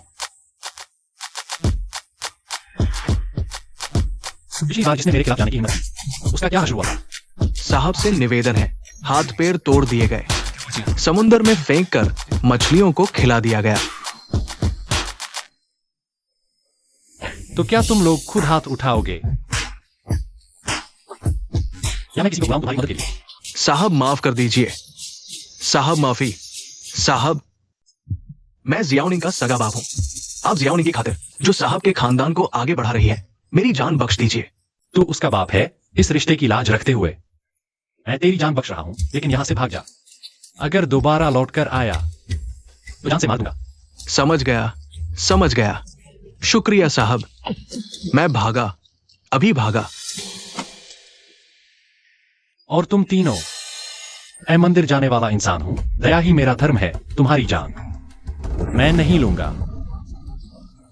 पिछली बार जिसने मेरे खिलाफ जाने की हिम्मत की, उसका क्या हश्र हुआ था? साहब से निवेदन है, हाथ पैर तोड़ दिए गए, समुद्र में फेंक कर मछलियों को खिला दिया गया। तो क्या तुम लोग खुद हाथ उठाओगे या मैं किसी को बुलाऊं तुम्हारी मदद के लिए? साहब माफ कर दीजिए। साहब माफी। साहब, मैं जियाउनिंग का सगा बाप हूं। आप जियाउनिंग की खातिर जो साहब के खानदान को आगे बढ़ा रही है, मेरी जान बख्श दीजिए। तू उसका बाप है, इस रिश्ते की लाज रखते हुए मैं तेरी जान बख्श रहा हूं, लेकिन यहां से भाग जा। अगर दोबारा लौटकर आया तो जान से मार दूंगा। समझ गया, समझ गया। शुक्रिया साहब। मैं भागा, अभी भागा। और तुम तीनों, मैं मंदिर जाने वाला इंसान हूं। दया ही मेरा धर्म है। तुम्हारी जान मैं नहीं लूंगा।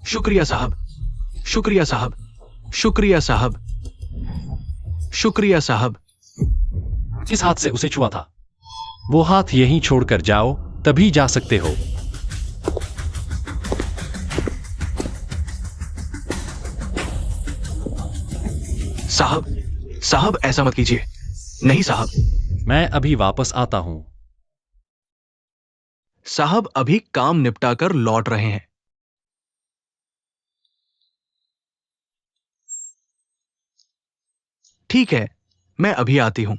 शुक्रिया साहब, शुक्रिया साहब, शुक्रिया साहब, शुक्रिया साहब। किस हाथ से उसे छुआ था? वो हाथ यहीं छोड़कर जाओ, तभी जा सकते हो। साहब, साहब ऐसा मत कीजिए। नहीं साहब। मैं अभी वापस आता हूं। साहब अभी काम निपटा कर लौट रहे हैं। ठीक है, मैं अभी आती हूं।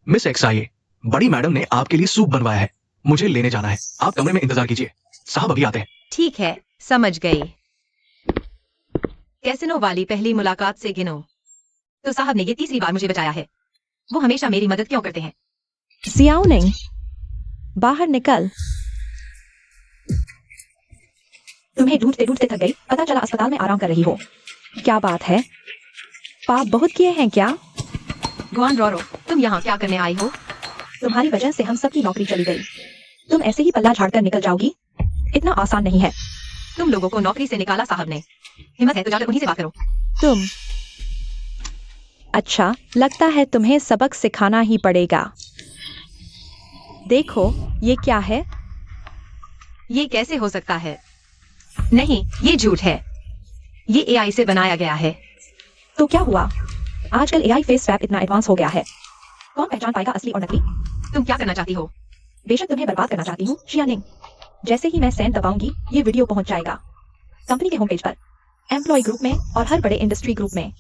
मिस एक्साइए, बड़ी मैडम ने आपके लिए सूप बनवाया है। मुझे लेने जाना है। आप कमरे में इंतजार कीजिए। साहब अभी आते हैं। ठीक है, समझ गई। कैसिनो वाली पहली मुलाकात से गिनो। तो साहब ने ये तीसरी बार मुझे बचाया है। वो हमेशा मेरी मदद क्यों करते हैं? जियाउनिंग, बाहर निकल। तुम्हें ढूंढते ढूंढते थक गई। पता चला अस्पताल में आराम कर रही हो। क्या बात है? पाप बहुत किए हैं क्या? गुआन रोरो, तुम यहाँ क्या करने आई हो? तुम्हारी वजह से हम सबकी नौकरी चली गई। तुम ऐसे ही पल्ला झाड़कर निकल जाओगी? इतना आसान नहीं है। तुम लोगों को नौकरी से निकाला साहब ने। हिम्मत है तो जाकर उन्हीं से बात करो। तुम अच्छा, लगता है तुम्हें सबक सिखाना ही पड़ेगा। देखो, ये क्या है? ये कैसे हो सकता है? नहीं, ये झूठ है। ये एआई से बनाया गया है। तो क्या हुआ? आजकल एआई फेस स्वैप इतना एडवांस हो गया है, कौन पहचान पाएगा असली और नकली? तुम क्या करना चाहती हो? बेशक तुम्हें बर्बाद करना चाहती हूँ, शियानिंग। जैसे ही मैं सेंड दबाऊंगी, ये वीडियो पहुंच जाएगा कंपनी के होम पेज पर, एम्प्लॉय ग्रुप में और हर बड़े इंडस्ट्री ग्रुप में।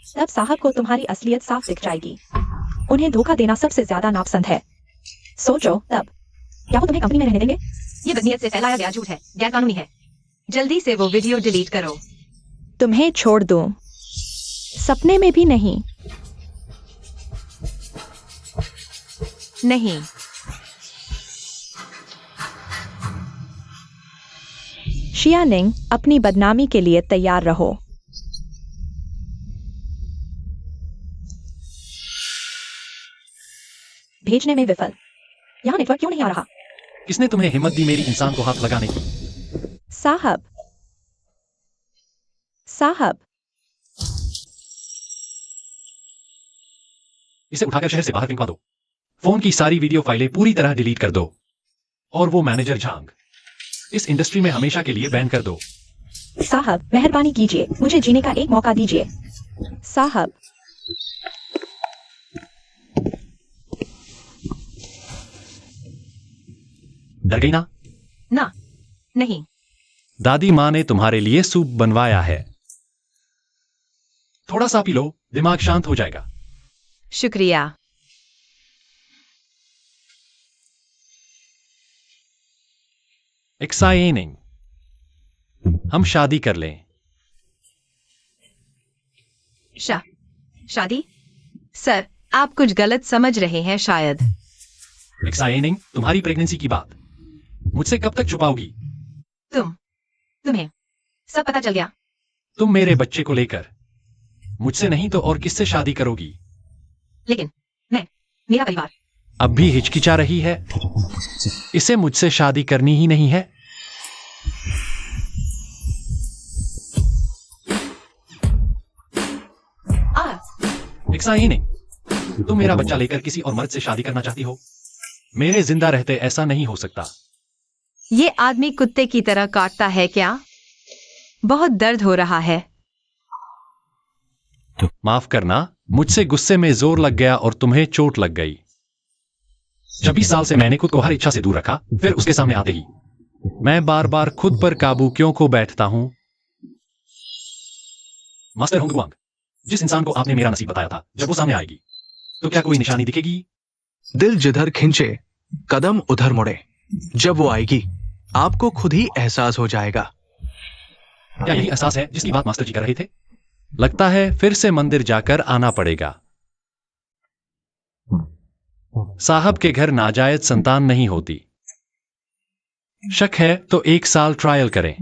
तब साहब को तुम्हारी असलियत साफ दिख जाएगी। उन्हें धोखा देना सबसे ज्यादा नापसंद है। सोचो तब, क्या वो तुम्हें कंपनी में रहने देंगे? ये बदनीयत से फैलाया गया झूठ है, गैरकानूनी है। जल्दी से वो वीडियो डिलीट करो। तुम्हें छोड़ दूं? सपने में भी नहीं। नहीं। शियानिंग, अपनी बदनामी के लिए तैयार रहो। भेजने में विफल। यहाँ नेटवर्क क्यों नहीं आ रहा? किसने तुम्हें हिम्मत दी मेरी इंसान को हाथ लगाने की? साहब, साहब, इसे उठाकर शहर से बाहर फेंकवा दो। फोन की सारी वीडियो फाइलें पूरी तरह डिलीट कर दो। और वो मैनेजर झांग, इस इंडस्ट्री में हमेशा के लिए बैन कर दो। साहब, मेहरबानी कीजिए, मुझे जीने का एक मौका दीजिए। साहब, डर गई ना? ना, नहीं। दादी माँ ने तुम्हारे लिए सूप बनवाया है, थोड़ा सा पी लो, दिमाग शांत हो जाएगा। शुक्रिया। एक्साइटिंग, हम शादी कर लें। शादी? सर, आप कुछ गलत समझ रहे हैं शायद। एक्साइटिंग, तुम्हारी प्रेगनेंसी की बात मुझसे कब तक छुपाओगी? तुम्हें सब पता चल गया। तुम मेरे बच्चे को लेकर मुझसे नहीं तो और किससे शादी करोगी? लेकिन मेरा परिवार। अब भी हिचकिचा रही है? इसे मुझसे शादी करनी ही नहीं है? एक्साइटिंग, तुम मेरा बच्चा लेकर किसी और मर्द से शादी करना चाहती हो? मेरे जिंदा रहते ऐसा नहीं हो सकता। ये आदमी कुत्ते की तरह काटता है क्या? बहुत दर्द हो रहा है। माफ करना, मुझसे गुस्से में जोर लग गया और तुम्हें चोट लग गई। 26 साल से मैंने खुद को हर इच्छा से दूर रखा, फिर उसके सामने आते ही मैं बार बार खुद पर काबू क्यों खो बैठता हूं? मास्टर होंगवांग, जिस इंसान को आपने मेरा नसीब बताया था, जब वो सामने आएगी तो क्या कोई निशानी दिखेगी? दिल जिधर खिंचे, कदम उधर मुड़े। जब वो आएगी, आपको खुद ही एहसास हो जाएगा। क्या यही एहसास है जिसकी बात मास्टर जी कर रहे थे? लगता है फिर से मंदिर जाकर आना पड़ेगा। साहब के घर नाजायज संतान नहीं होती। शक है तो 1 साल ट्रायल करें।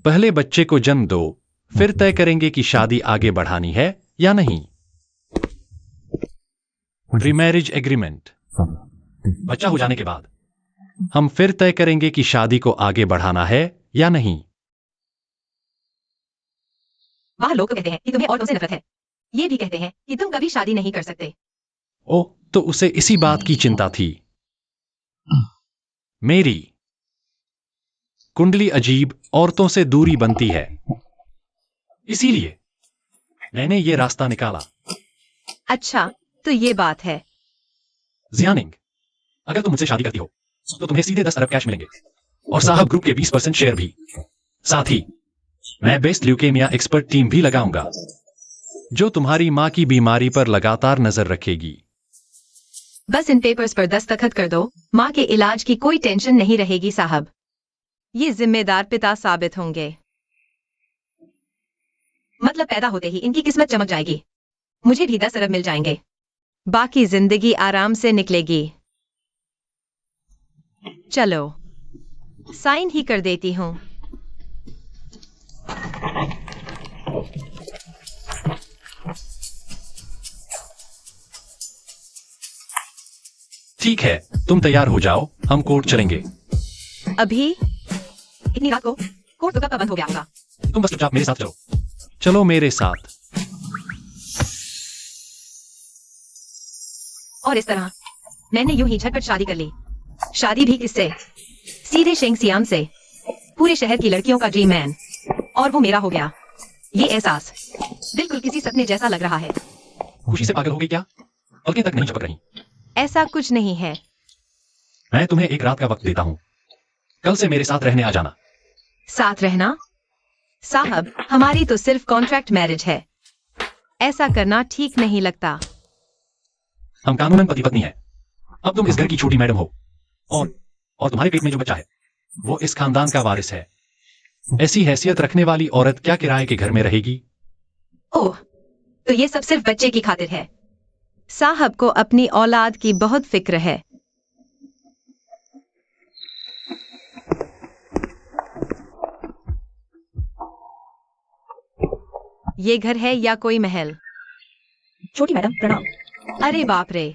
पहले बच्चे को जन्म दो, फिर तय करेंगे कि शादी आगे बढ़ानी है या नहीं। प्रीमैरिज एग्रीमेंट। बच्चा हो जाने के बाद हम फिर तय करेंगे कि शादी को आगे बढ़ाना है या नहीं। वह लोग कहते हैं कि तुम्हें औरतों से नफरत है। ये भी कहते हैं कि तुम कभी शादी नहीं कर सकते। ओह, तो उसे इसी बात की चिंता थी। मेरी कुंडली अजीब औरतों से दूरी बनती है, इसीलिए मैंने ये रास्ता निकाला। अच्छा, तो ये बात है। जियानिंग, अगर तुम मुझसे शादी करती हो तो तुम्हें सीधे 10 अरब कैश मिलेंगे और साहब ग्रुप के 20% शेयर भी। साथ ही मैं बेस्ट ल्यूकेमिया एक्सपर्ट टीम भी लगाऊंगा जो तुम्हारी मां की बीमारी पर लगातार नजर रखेगी। बस इन पेपर्स पर दस्तखत कर दो, मां के इलाज की कोई टेंशन नहीं रहेगी साहब। ये जिम्मेदार पिता साबित होंगे। मतलब पैदा होते ही इनकी किस्मत चमक जाएगी। मुझे भी 10 अरब मिल जाएंगे। बाकी जिंदगी आराम से निकलेगी। चलो, साइन ही कर देती हूँ। ठीक है, तुम तैयार हो जाओ, हम कोर्ट चलेंगे। अभी? इतनी रात को? कोर्ट तो कब का बंद हो गया होगा। तुम बस चुपचाप मेरे साथ चलो। चलो मेरे साथ। और इस तरह मैंने यूं ही झटपट शादी कर ली। शादी भी किससे? सीधे शेंग सियाम से, पूरे शहर की लड़कियों का ड्रीम मैन। और वो मेरा हो गया। ये एहसास बिल्कुल किसी सपने जैसा लग रहा है। खुशी से पागल हो गई क्या? पलकें तक नहीं झपक रही। ऐसा कुछ नहीं है। मैं तुम्हें एक रात का वक्त देता हूँ। कल से मेरे साथ रहने आ जाना। साथ रहना? साहब, हमारी तो सिर्फ कॉन्ट्रैक्ट मैरिज है। ऐसा करना ठीक नहीं लगता। हम कानूनन पति पत्नी हैं। अब तुम इस घर की छोटी मैडम हो और तुम्हारे पेट में जो बच्चा है वो इस खानदान का वारिस है। ऐसी हैसियत रखने वाली औरत क्या किराए के घर में रहेगी? ओह, तो ये सब सिर्फ बच्चे की खातिर है। साहब को अपनी औलाद की बहुत फिक्र है। ये घर है या कोई महल? छोटी मैडम प्रणाम। अरे बाप रे।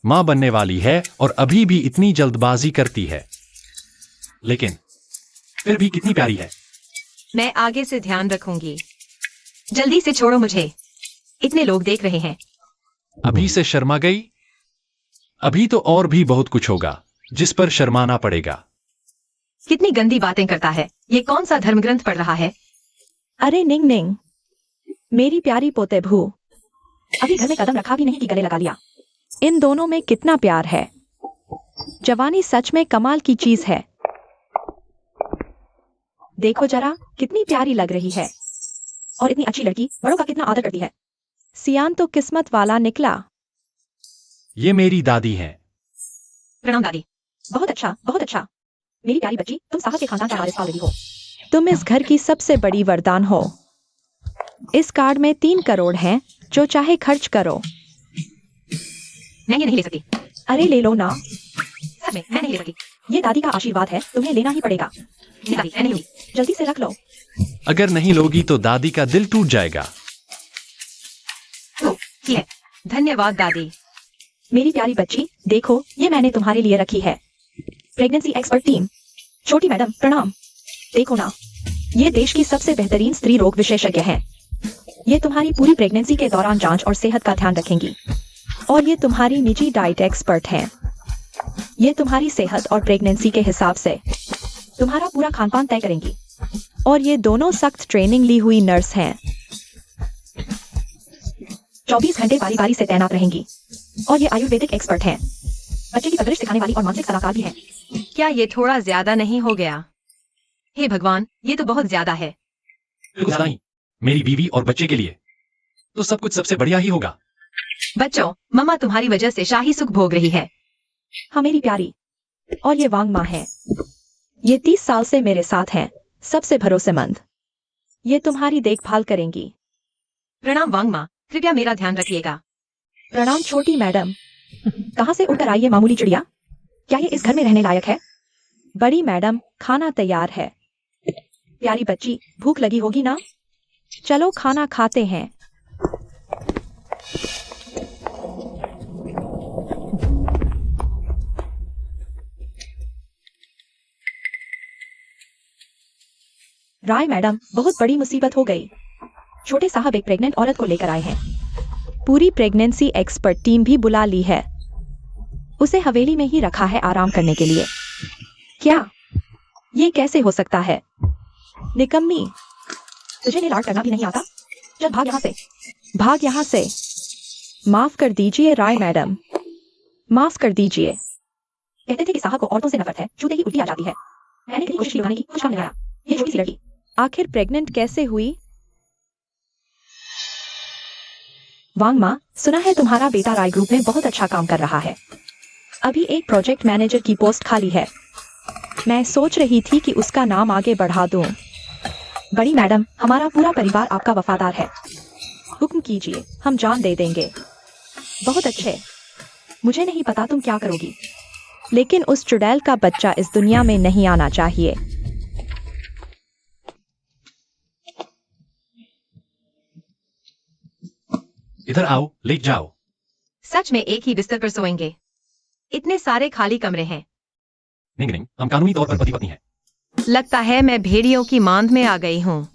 मां बनने वाली है और अभी भी इतनी जल्दबाजी करती है, लेकिन फिर भी कितनी प्यारी है। मैं आगे से ध्यान रखूंगी। जल्दी से छोड़ो मुझे, इतने लोग देख रहे हैं। अभी से शर्मा गई? अभी तो और भी बहुत कुछ होगा जिस पर शर्माना पड़ेगा। कितनी गंदी बातें करता है। ये कौन सा धर्मग्रंथ पढ़ रहा है? अरे निंग निंग, मेरी प्यारी पोते भू, अभी घर में कदम रखा भी नहीं कि गले लगा लिया। इन दोनों में कितना प्यार है। जवानी सच में कमाल की चीज है। देखो जरा कितनी प्यारी लग रही है। और इतनी अच्छी लड़की बड़ों का कितना आदर करती है। सियान तो किस्मत वाला निकला। ये मेरी दादी हैं। प्रणाम दादी। बहुत अच्छा, बहुत अच्छा। मेरी प्यारी बच्ची, तुम साहब के खानदान का वारिस पाल रही हो। तुम इस घर की सबसे बड़ी वरदान हो। इस कार्ड में 3 करोड़ हैं, जो चाहे खर्च करो। मैं ये नहीं ले सकती। अरे ले लो ना। सच में मैं नहीं ले सकती। ये दादी का आशीर्वाद है, तुम्हें लेना ही पड़ेगा। नहीं दादी, मैं नहीं लूंगी। जल्दी से रख लो। अगर नहीं लोगी तो दादी का दिल टूट जाएगा। तो ठीक है, धन्यवाद दादी। मेरी प्यारी बच्ची, देखो ये मैंने तुम्हारे लिए रखी है। Pregnancy expert team. छोटी मैडम प्रणाम। देखो ना, ये देश की सबसे बेहतरीन स्त्री रोग विशेषज्ञ हैं। ये तुम्हारी पूरी प्रेगनेंसी के दौरान जांच और सेहत का ध्यान रखेंगी। और ये तुम्हारी निजी डाइट एक्सपर्ट हैं। ये तुम्हारी सेहत और प्रेगनेंसी के हिसाब से तुम्हारा पूरा खानपान तय करेंगी। और ये दोनों सख्त ट्रेनिंग ली हुई नर्स हैं। 24 घंटे बारी बारी से तैनात रहेंगी। और ये आयुर्वेदिक एक्सपर्ट हैं। बच्चे की परवरिश सिखाने वाली और मानसिक सलाहकार भी हैं। क्या ये थोड़ा ज्यादा नहीं हो गया? हे भगवान, ये तो बहुत ज्यादा है। बिल्कुल ज्यादा नहीं। मेरी बीवी और बच्चे के लिए तो सब कुछ सबसे बढ़िया ही होगा। बच्चों, मम्मा तुम्हारी वजह से शाही सुख भोग रही है। हाँ मेरी प्यारी। और ये वांग माँ है। ये 30 साल से मेरे साथ हैं, सबसे भरोसेमंद। ये तुम्हारी देखभाल करेंगी। प्रणाम वांग माँ, कृपया मेरा ध्यान रखिएगा। प्रणाम छोटी मैडम। कहाँ से उड़कर आई ये मामूली चिड़िया? क्या ये इस घर में रहने लायक है? बड़ी मैडम, खाना तैयार है। प्यारी बच्ची, भूख लगी होगी ना? चलो खाना खाते हैं। राय मैडम, बहुत बड़ी मुसीबत हो गई। छोटे साहब एक प्रेग्नेंट औरत को लेकर आए हैं। पूरी प्रेगनेंसी एक्सपर्ट टीम भी बुला ली है। उसे हवेली में ही रखा है आराम करने के लिए। क्या ये कैसे हो सकता है? निकम्मी, तुझे नील आर्ट करना भी नहीं आता? चल भाग यहाँ से। भाग यहाँ से। माफ कर दीजिए राय मैडम, माफ कर दीजिए। कहते थे कि साहब को औरतों से नफरत है, छूते ही उल्टी आ जाती है। मैंने कितनी कोशिश की बनाने की, कुछ काम नहीं आया। ये छोटी सी लड़की आखिर प्रेग्नेंट कैसे हुई? वांग माँ, सुना है तुम्हारा बेटा राय ग्रुप में बहुत अच्छा काम कर रहा है। अभी एक प्रोजेक्ट मैनेजर की पोस्ट खाली है। मैं सोच रही थी कि उसका नाम आगे बढ़ा दूं। बड़ी मैडम, हमारा पूरा परिवार आपका वफादार है। हुक्म कीजिए, हम जान दे देंगे। बहुत अच्छे। मुझे नहीं पता तुम क्या करोगी, लेकिन उस चुड़ैल का बच्चा इस दुनिया में नहीं आना चाहिए। इधर आओ, लेट जाओ। सच में एक ही बिस्तर पर सोएंगे? इतने सारे खाली कमरे हैं। नहीं नहीं, हम कानूनी तौर पर पति पत्नी हैं। लगता है मैं भेड़ियों की मांद में आ गई हूँ।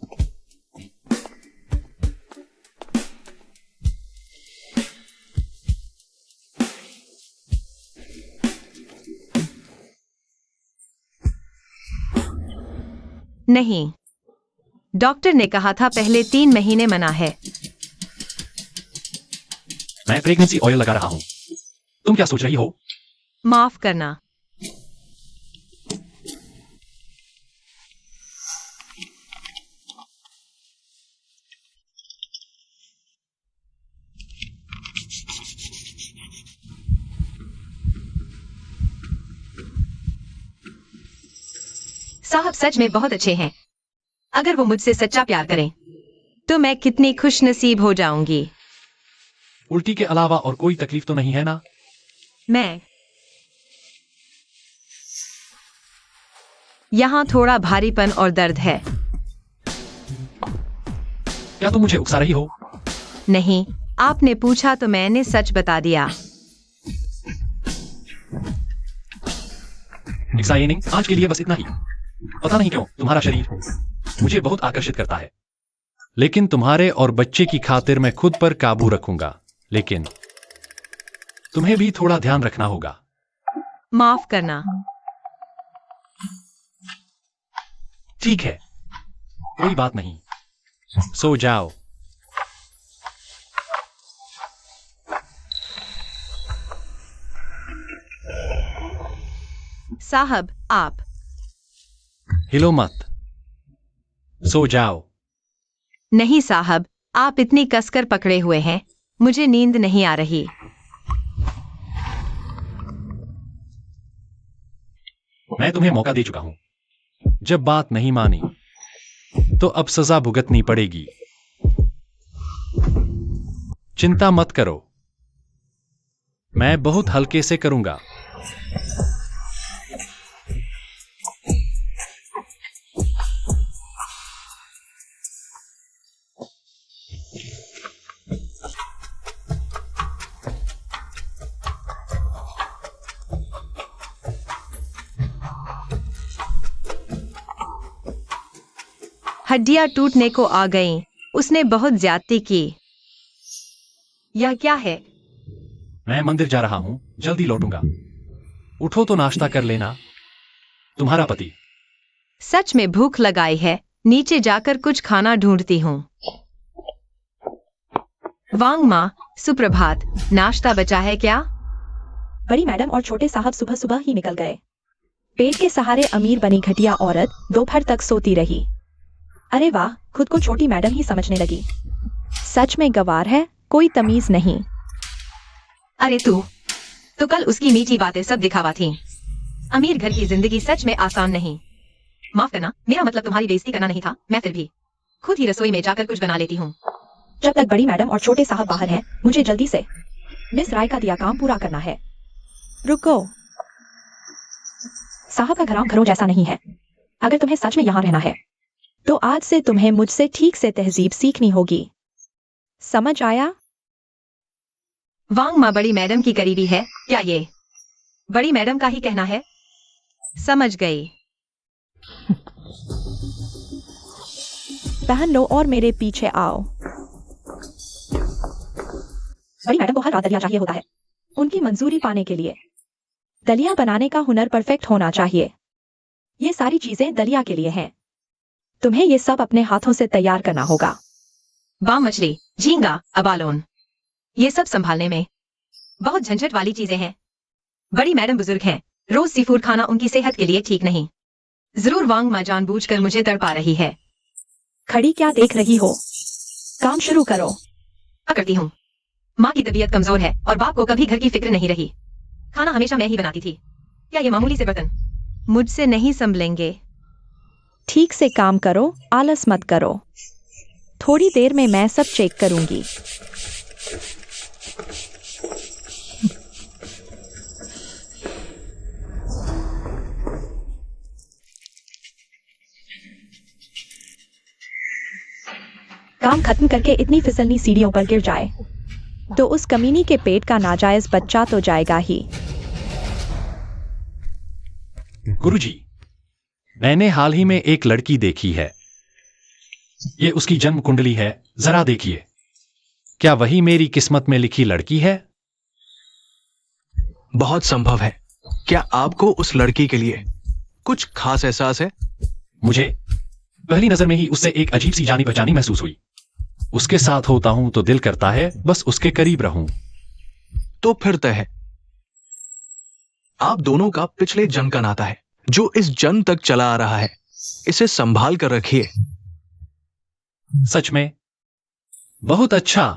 नहीं, डॉक्टर ने कहा था पहले 3 महीने मना है। मैं प्रेगनेंसी ऑयल लगा रहा हूं। तुम क्या सोच रही हो? माफ करना। साहब सच में बहुत अच्छे हैं। अगर वो मुझसे सच्चा प्यार करें तो मैं कितनी खुशनसीब हो जाऊंगी। उल्टी के अलावा और कोई तकलीफ तो नहीं है ना? मैं यहाँ थोड़ा भारीपन और दर्द है। क्या तुम मुझे उकसा रही हो? नहीं, आपने पूछा तो मैंने सच बता दिया। एक्साइटिंग, आज के लिए बस इतना ही। पता नहीं क्यों तुम्हारा शरीर मुझे बहुत आकर्षित करता है। लेकिन तुम्हारे और बच्चे की खातिर मैं खुद पर काबू रखूंगा। लेकिन तुम्हें भी थोड़ा ध्यान रखना होगा। माफ करना। ठीक है, कोई बात नहीं। सो जाओ। साहब आप हिलो मत। सो जाओ। नहीं साहब, आप इतनी कसकर पकड़े हुए हैं, मुझे नींद नहीं आ रही। मैं तुम्हें मौका दे चुका हूं। जब बात नहीं मानी तो अब सजा भुगतनी पड़ेगी। चिंता मत करो, मैं बहुत हल्के से करूंगा। हड्डियां टूटने को आ गईं। उसने बहुत ज्यादती की। यह क्या है? मैं मंदिर जा रहा हूं, जल्दी लौटूंगा। उठो तो नाश्ता कर लेना। तुम्हारा पति। सच में भूख लगाई है, नीचे जाकर कुछ खाना ढूंढती हूँ। वांग माँ, सुप्रभात। नाश्ता बचा है क्या? बड़ी मैडम और छोटे साहब सुबह सुबह ही निकल गए। पेट के सहारे अमीर बनी घटिया औरत दोपहर तक सोती रही। अरे वाह, खुद को छोटी मैडम ही समझने लगी। सच में गवार है, कोई तमीज नहीं। अरे तू कल उसकी मीठी बातें सब दिखावा थी। अमीर घर की जिंदगी सच में आसान नहीं। माफ करना, मेरा मतलब तुम्हारी बेइज्जती करना नहीं था। मैं फिर भी खुद ही रसोई में जाकर कुछ बना लेती हूँ। जब तक बड़ी मैडम और छोटे साहब बाहर हैं, मुझे जल्दी से मिस राय का दिया काम पूरा करना है। रुको, साहब का घराव घरों जैसा नहीं है। अगर तुम्हें सच में यहाँ रहना है तो आज से तुम्हें मुझसे ठीक से तहजीब सीखनी होगी। समझ आया? वांग माँ बड़ी मैडम की करीबी है क्या? ये बड़ी मैडम का ही कहना है। समझ गई। पहन लो और मेरे पीछे आओ। बड़ी मैडम को हर रात दलिया चाहिए होता है उनकी मंजूरी पाने के लिए। दलिया बनाने का हुनर परफेक्ट होना चाहिए। ये सारी चीजें दलिया के लिए हैं। तुम्हें ये सब अपने हाथों से तैयार करना होगा। बाम मछली, झींगा, अबालोन, ये सब संभालने में बहुत झंझट वाली चीजें हैं। बड़ी मैडम बुजुर्ग हैं, रोज सी फूड खाना उनकी सेहत के लिए ठीक नहीं। जरूर वांग माँ जानबूझकर मुझे तड़पा रही है। खड़ी क्या देख रही हो? काम शुरू करो। करती हूँ। माँ की तबीयत कमजोर है और बाप को कभी घर की फिक्र नहीं रही। खाना हमेशा मैं ही बनाती थी। क्या ये मामूली से बर्तन मुझसे नहीं संभलेंगे? ठीक से काम करो, आलस मत करो। थोड़ी देर में मैं सब चेक करूंगी। काम खत्म करके इतनी फिसलनी सीढ़ियों पर गिर जाए तो उस कमीनी के पेट का नाजायज बच्चा तो जाएगा ही। गुरुजी, मैंने हाल ही में एक लड़की देखी है। ये उसकी जन्म कुंडली है, जरा देखिए। क्या वही मेरी किस्मत में लिखी लड़की है? बहुत संभव है। क्या आपको उस लड़की के लिए कुछ खास एहसास है? मुझे पहली नजर में ही उससे एक अजीब सी जानी पहचानी महसूस हुई। उसके साथ होता हूं तो दिल करता है बस उसके करीब रहूं। तो फिर तय है। आप दोनों का पिछले जन्म का नाता है जो इस जन्म तक चला आ रहा है। इसे संभाल कर रखिए। सच में बहुत अच्छा,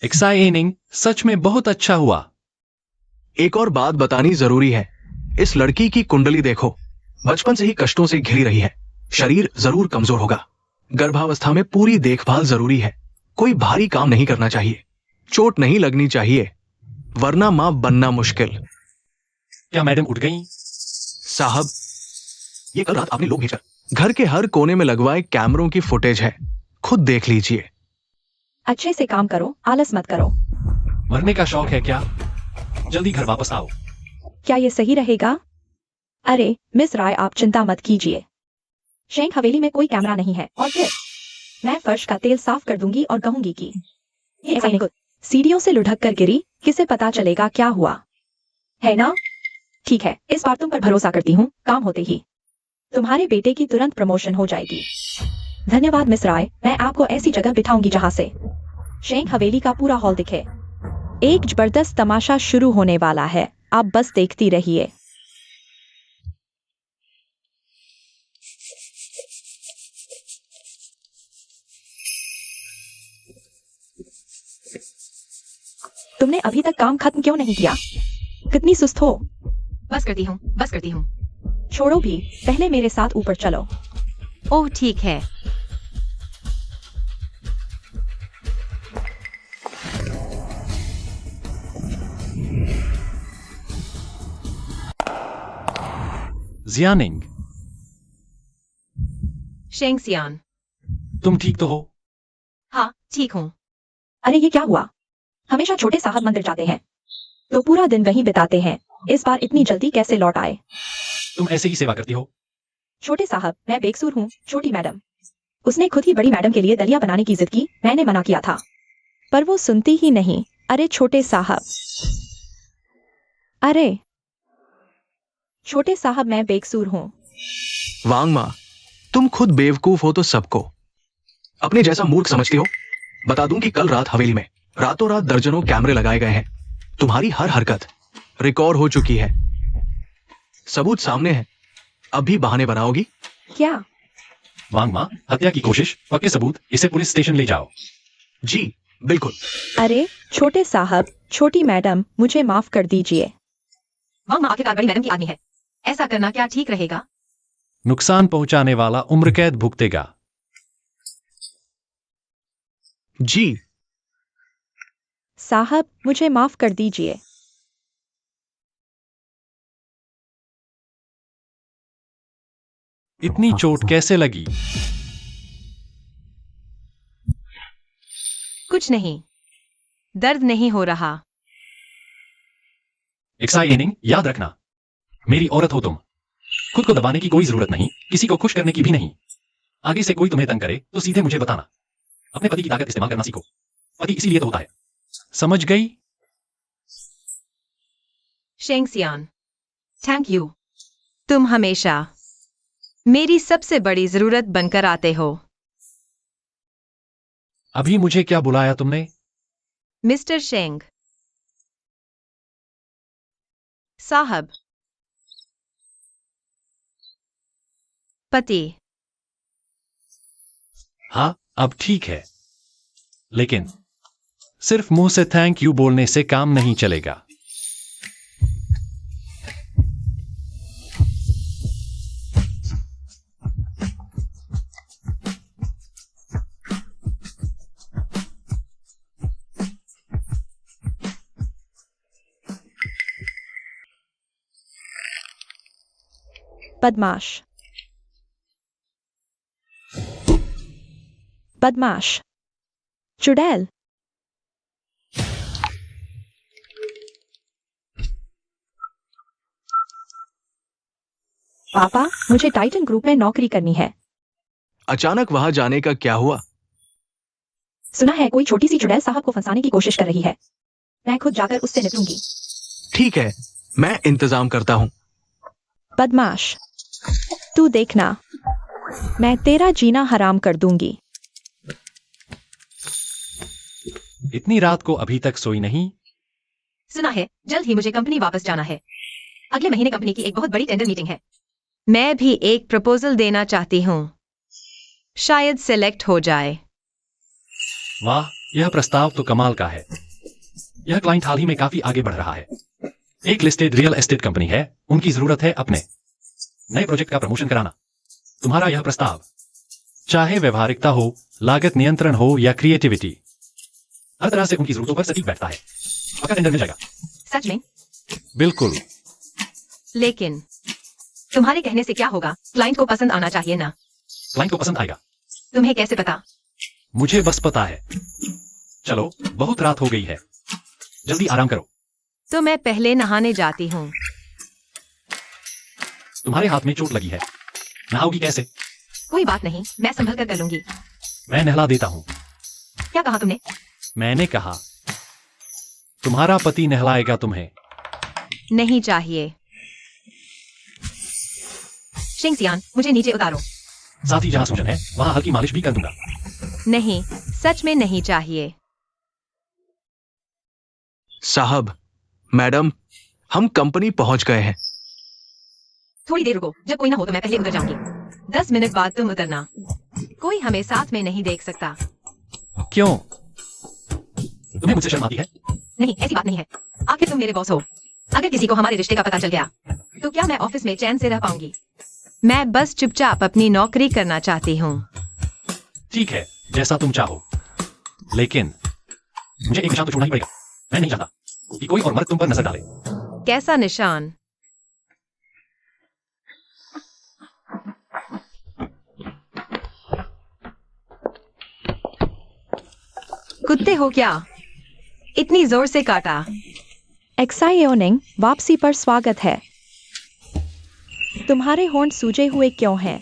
एक्साइटिंग, सच में बहुत अच्छा हुआ। एक और बात बतानी जरूरी है। इस लड़की की कुंडली देखो, बचपन से ही कष्टों से घिरी रही है। शरीर जरूर कमजोर होगा। गर्भावस्था में पूरी देखभाल जरूरी है। कोई भारी काम नहीं करना चाहिए। चोट नहीं लगनी चाहिए, वरना मां बनना मुश्किल। क्या मैडम उठ गई? साहब, ये कल रात आपने लोग भेजा। घर के हर कोने में लगवाए कैमरों की फुटेज है, खुद देख लीजिए। अच्छे से काम करो, आलस मत करो। मरने का शौक है क्या? जल्दी घर वापस आओ। क्या ये सही रहेगा? अरे मिस राय, आप चिंता मत कीजिए। शेंग हवेली में कोई कैमरा नहीं है। और फिर मैं फर्श का तेल साफ कर दूंगी और कहूंगी कि ये ऐसा नहीं। सीढ़ियों से लुढ़क कर गिरी, किसे पता चलेगा क्या हुआ, है ना? ठीक है, इस बार तुम पर भरोसा करती हूँ। काम होते ही तुम्हारे बेटे की तुरंत प्रमोशन हो जाएगी। धन्यवाद मिस राय। मैं आपको ऐसी जगह बिठाऊंगी जहां से शेंग हवेली का पूरा हॉल दिखे। एक जबरदस्त तमाशा शुरू होने वाला है, आप बस देखती रहिए। तुमने अभी तक काम खत्म क्यों नहीं किया? कितनी सुस्त हो। बस करती हूँ, बस करती हूँ। छोड़ो भी, पहले मेरे साथ ऊपर चलो। ओह ठीक है। जियानिंग, शेंग सियान। तुम ठीक तो हो? हाँ ठीक हूँ। अरे ये क्या हुआ? हमेशा छोटे साहब मंदिर जाते हैं तो पूरा दिन वहीं बिताते हैं। इस बार इतनी जल्दी कैसे लौट आए? तुम ऐसे ही सेवा करती हो? छोटे साहब, मैं बेकसूर हूँ। छोटी मैडम, उसने खुद ही बड़ी मैडम के लिए दलिया बनाने की जिद की। मैंने मना किया था पर वो सुनती ही नहीं। अरे छोटे साहब, अरे छोटे साहब, मैं बेकसूर हूँ। वांग मां, तुम खुद बेवकूफ हो तो सबको अपने जैसा मूर्ख समझती हो। बता दूं कि कल रात हवेली में रातों रात दर्जनों कैमरे लगाए गए हैं। तुम्हारी हर हरकत रिकॉर्ड हो चुकी है। सबूत सामने है। अब भी बहाने बनाओगी? क्या? वांग मां, हत्या की कोशिश, पक्के सबूत, इसे पुलिस स्टेशन ले जाओ। जी बिल्कुल। अरे छोटे साहब, छोटी मैडम, मुझे माफ कर दीजिए। वांग मां आखिरकार बड़ी मैडम की आदमी है। ऐसा करना क्या ठीक रहेगा? नुकसान पहुंचाने वाला उम्र कैद भुगतेगा। जी साहब, मुझे माफ कर दीजिए। इतनी चोट कैसे लगी? कुछ नहीं, दर्द नहीं हो रहा। एक्साइटिंग, याद रखना, मेरी औरत हो तुम। खुद को दबाने की कोई जरूरत नहीं, किसी को खुश करने की भी नहीं। आगे से कोई तुम्हें तंग करे तो सीधे मुझे बताना। अपने पति की ताकत इस्तेमाल करना सीखो। पति इसीलिए तो होता है। समझ गई? शेंग सियान, थैंक यू। तुम हमेशा मेरी सबसे बड़ी जरूरत बनकर आते हो। अभी मुझे क्या बुलाया तुमने? मिस्टर शेंग साहब, पति। हाँ अब ठीक है, लेकिन सिर्फ मुंह से थैंक यू बोलने से काम नहीं चलेगा। बदमाश, बदमाश, चुड़ैल। पापा, मुझे टाइटन ग्रुप में नौकरी करनी है। अचानक वहां जाने का क्या हुआ? सुना है कोई छोटी सी चुड़ैल साहब को फंसाने की कोशिश कर रही है। मैं खुद जाकर उससे निपटूंगी। ठीक है, मैं इंतजाम करता हूं। बदमाश, तू देखना, मैं तेरा जीना हराम कर दूंगी। इतनी रात को अभी तक सोई नहीं? सुना है जल्द ही मुझे कंपनी वापस जाना है। अगले महीने कंपनी की एक बहुत बड़ी टेंडर मीटिंग है। मैं भी एक प्रपोजल देना चाहती हूँ, शायद सिलेक्ट हो जाए। वाह, यह प्रस्ताव तो कमाल का है। यह क्लाइंट हाल ही में काफी आगे बढ़ रहा है। एक लिस्टेड रियल एस्टेट कंपनी है, उनकी जरूरत है अपने नए प्रोजेक्ट का प्रमोशन कराना। तुम्हारा यह प्रस्ताव, चाहे व्यवहारिकता हो, लागत नियंत्रण हो या क्रिएटिविटी, हर तरह से उनकी जरूरतों पर सटीक बैठता है। पक्का टेंडर मिल जाएगा। सच में? बिल्कुल। लेकिन तुम्हारे कहने से क्या होगा? क्लाइंट को पसंद आना चाहिए ना? क्लाइंट को पसंद आएगा। तुम्हें कैसे पता? मुझे बस पता है। चलो, बहुत रात हो गई है, जल्दी आराम करो। तो मैं पहले नहाने जाती हूँ। तुम्हारे हाथ में चोट लगी है, नहाओगी कैसे? कोई बात नहीं, मैं संभल कर लूंगी। मैं नहला देता हूँ। क्या कहा तुमने? मैंने कहा तुम्हारा पति नहलाएगा तुम्हें। नहीं चाहिए। शिंगसियान, मुझे नीचे उतारो। साथ ही जहां सूजन है वहां हल्की मालिश भी कर दूंगा। नहीं, सच में नहीं चाहिए। साहब, मैडम, हम कंपनी पहुंच गए हैं। थोड़ी देर रुको, जब कोई ना हो तो मैं पहले उतर जाऊंगी। 10 मिनट बाद तुम उतरना। कोई हमें साथ में नहीं देख सकता। क्यों? तुम्हें मुझसे शर्म आती है? नहीं, ऐसी बात नहीं है। आखिर तुम मेरे बॉस हो। अगर किसी को हमारे रिश्ते का पता चल गया तो क्या मैं ऑफिस में चैन से रह पाऊंगी? मैं बस चुपचाप अपनी नौकरी करना चाहती हूँ। ठीक है, जैसा तुम चाहो, लेकिन मुझे एक निशान तो छोड़ना ही पड़ेगा। मैं नहीं चाहता कि कोई और मर्द तुम पर नजर डाले। कैसा निशान? कुत्ते हो क्या? इतनी जोर से काटा। एक्साइयोनिंग, वापसी पर स्वागत है। तुम्हारे होंठ सूजे हुए क्यों हैं?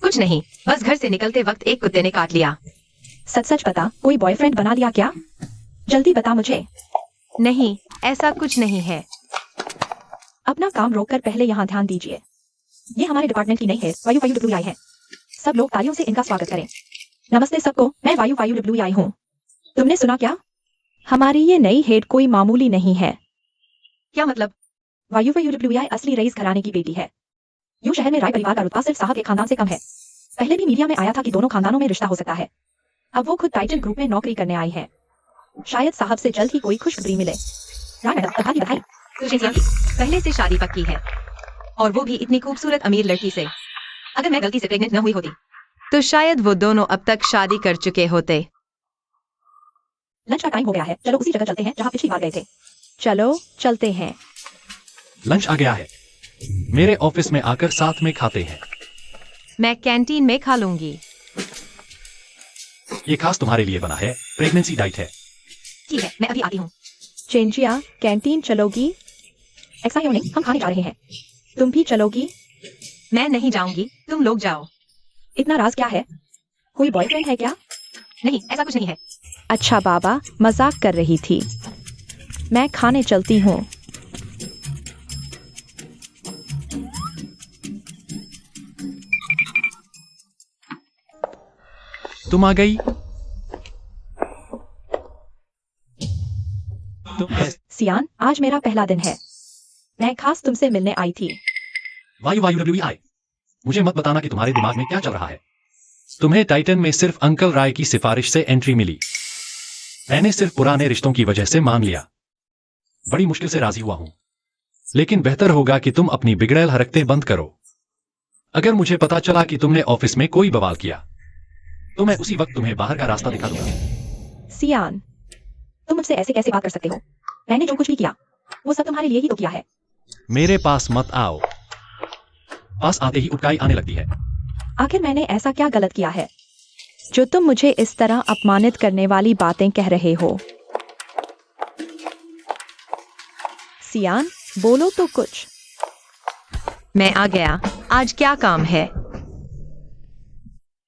कुछ नहीं, बस घर से निकलते वक्त एक कुत्ते ने काट लिया। सच सच बता, कोई बॉयफ्रेंड बना लिया क्या? जल्दी बता मुझे। नहीं, ऐसा कुछ नहीं है। अपना काम रोककर पहले यहाँ ध्यान दीजिए। ये हमारे डिपार्टमेंट की नई हेड YUWI है। सब लोग तालियों से इनका स्वागत करें। नमस्ते सबको, मैं YUWI हूँ। तुमने सुना क्या? हमारी ये नई हेड कोई मामूली नहीं है। क्या मतलब? YUWI असली रईस घराने की बेटी है। यूं शहर में राय परिवार का रुतबा सिर्फ साहब के खानदान से कम है। पहले भी मीडिया में आया था कि दोनों खानदानों में रिश्ता हो सकता है। अब वो खुद टाइटन ग्रुप में नौकरी करने आई है। शायद साहब से जल्द ही कोई खुशखबरी मिले। राय मैडम, बधाई बधाई। तुझे पहले से शादी पक्की है, और वो भी इतनी खूबसूरत अमीर लड़की से। अगर मैं गलती से प्रेग्नेंट न हुई होती तो शायद वो दोनों अब तक शादी कर चुके होते। लंच का टाइम हो गया है, चलो उसी जगह चलते हैं जहाँ पिछली बार गए थे। चलो चलते हैं। लंच आ गया है, मेरे ऑफिस में आकर साथ में खाते हैं। मैं कैंटीन में खा लूंगी। ये खास तुम्हारे लिए बना है, प्रेगनेंसी डाइट है। ठीक है, मैं अभी आती हूँ। चेंजिया, कैंटीन चलोगी? एक्साइयोनिंग, हम खाने जा रहे हैं। तुम भी चलोगी? मैं नहीं जाऊंगी, तुम लोग जाओ। इतना राज क्या है? कोई बॉयफ्रेंड है क्या? नहीं, ऐसा कुछ नहीं है। अच्छा बाबा, मजाक कर रही थी। मैं खाने चलती हूँ। तुम आ गई? सियान, आज मेरा पहला दिन है। मैं खास तुमसे मिलने आई थी। YUWI, मुझे मत बताना कि तुम्हारे दिमाग में क्या चल रहा है। तुम्हें टाइटन में सिर्फ अंकल राय की सिफारिश से एंट्री मिली। मैंने सिर्फ पुराने रिश्तों की वजह से मान लिया। बड़ी मुश्किल से राजी हुआ हूं, लेकिन बेहतर होगा कि तुम अपनी बिगड़ैल हरकतें बंद करो। अगर मुझे पता चला कि तुमने ऑफिस में कोई बवाल किया तो मैं उसी वक्त तुम्हें बाहर का रास्ता दिखा दूंगा। सियान, तुम मुझसे ऐसे कैसे बात कर सकते हो? मैंने जो कुछ भी किया वो सब तुम्हारे लिए ही तो किया है। मेरे पास मत आओ। पास आते ही उबकाई आने लगती है। आखिर मैंने ऐसा क्या गलत किया है जो तुम मुझे इस तरह अपमानित करने वाली बातें कह रहे हो? सियान, बोलो तो कुछ। मैं आ गया। आज क्या काम है?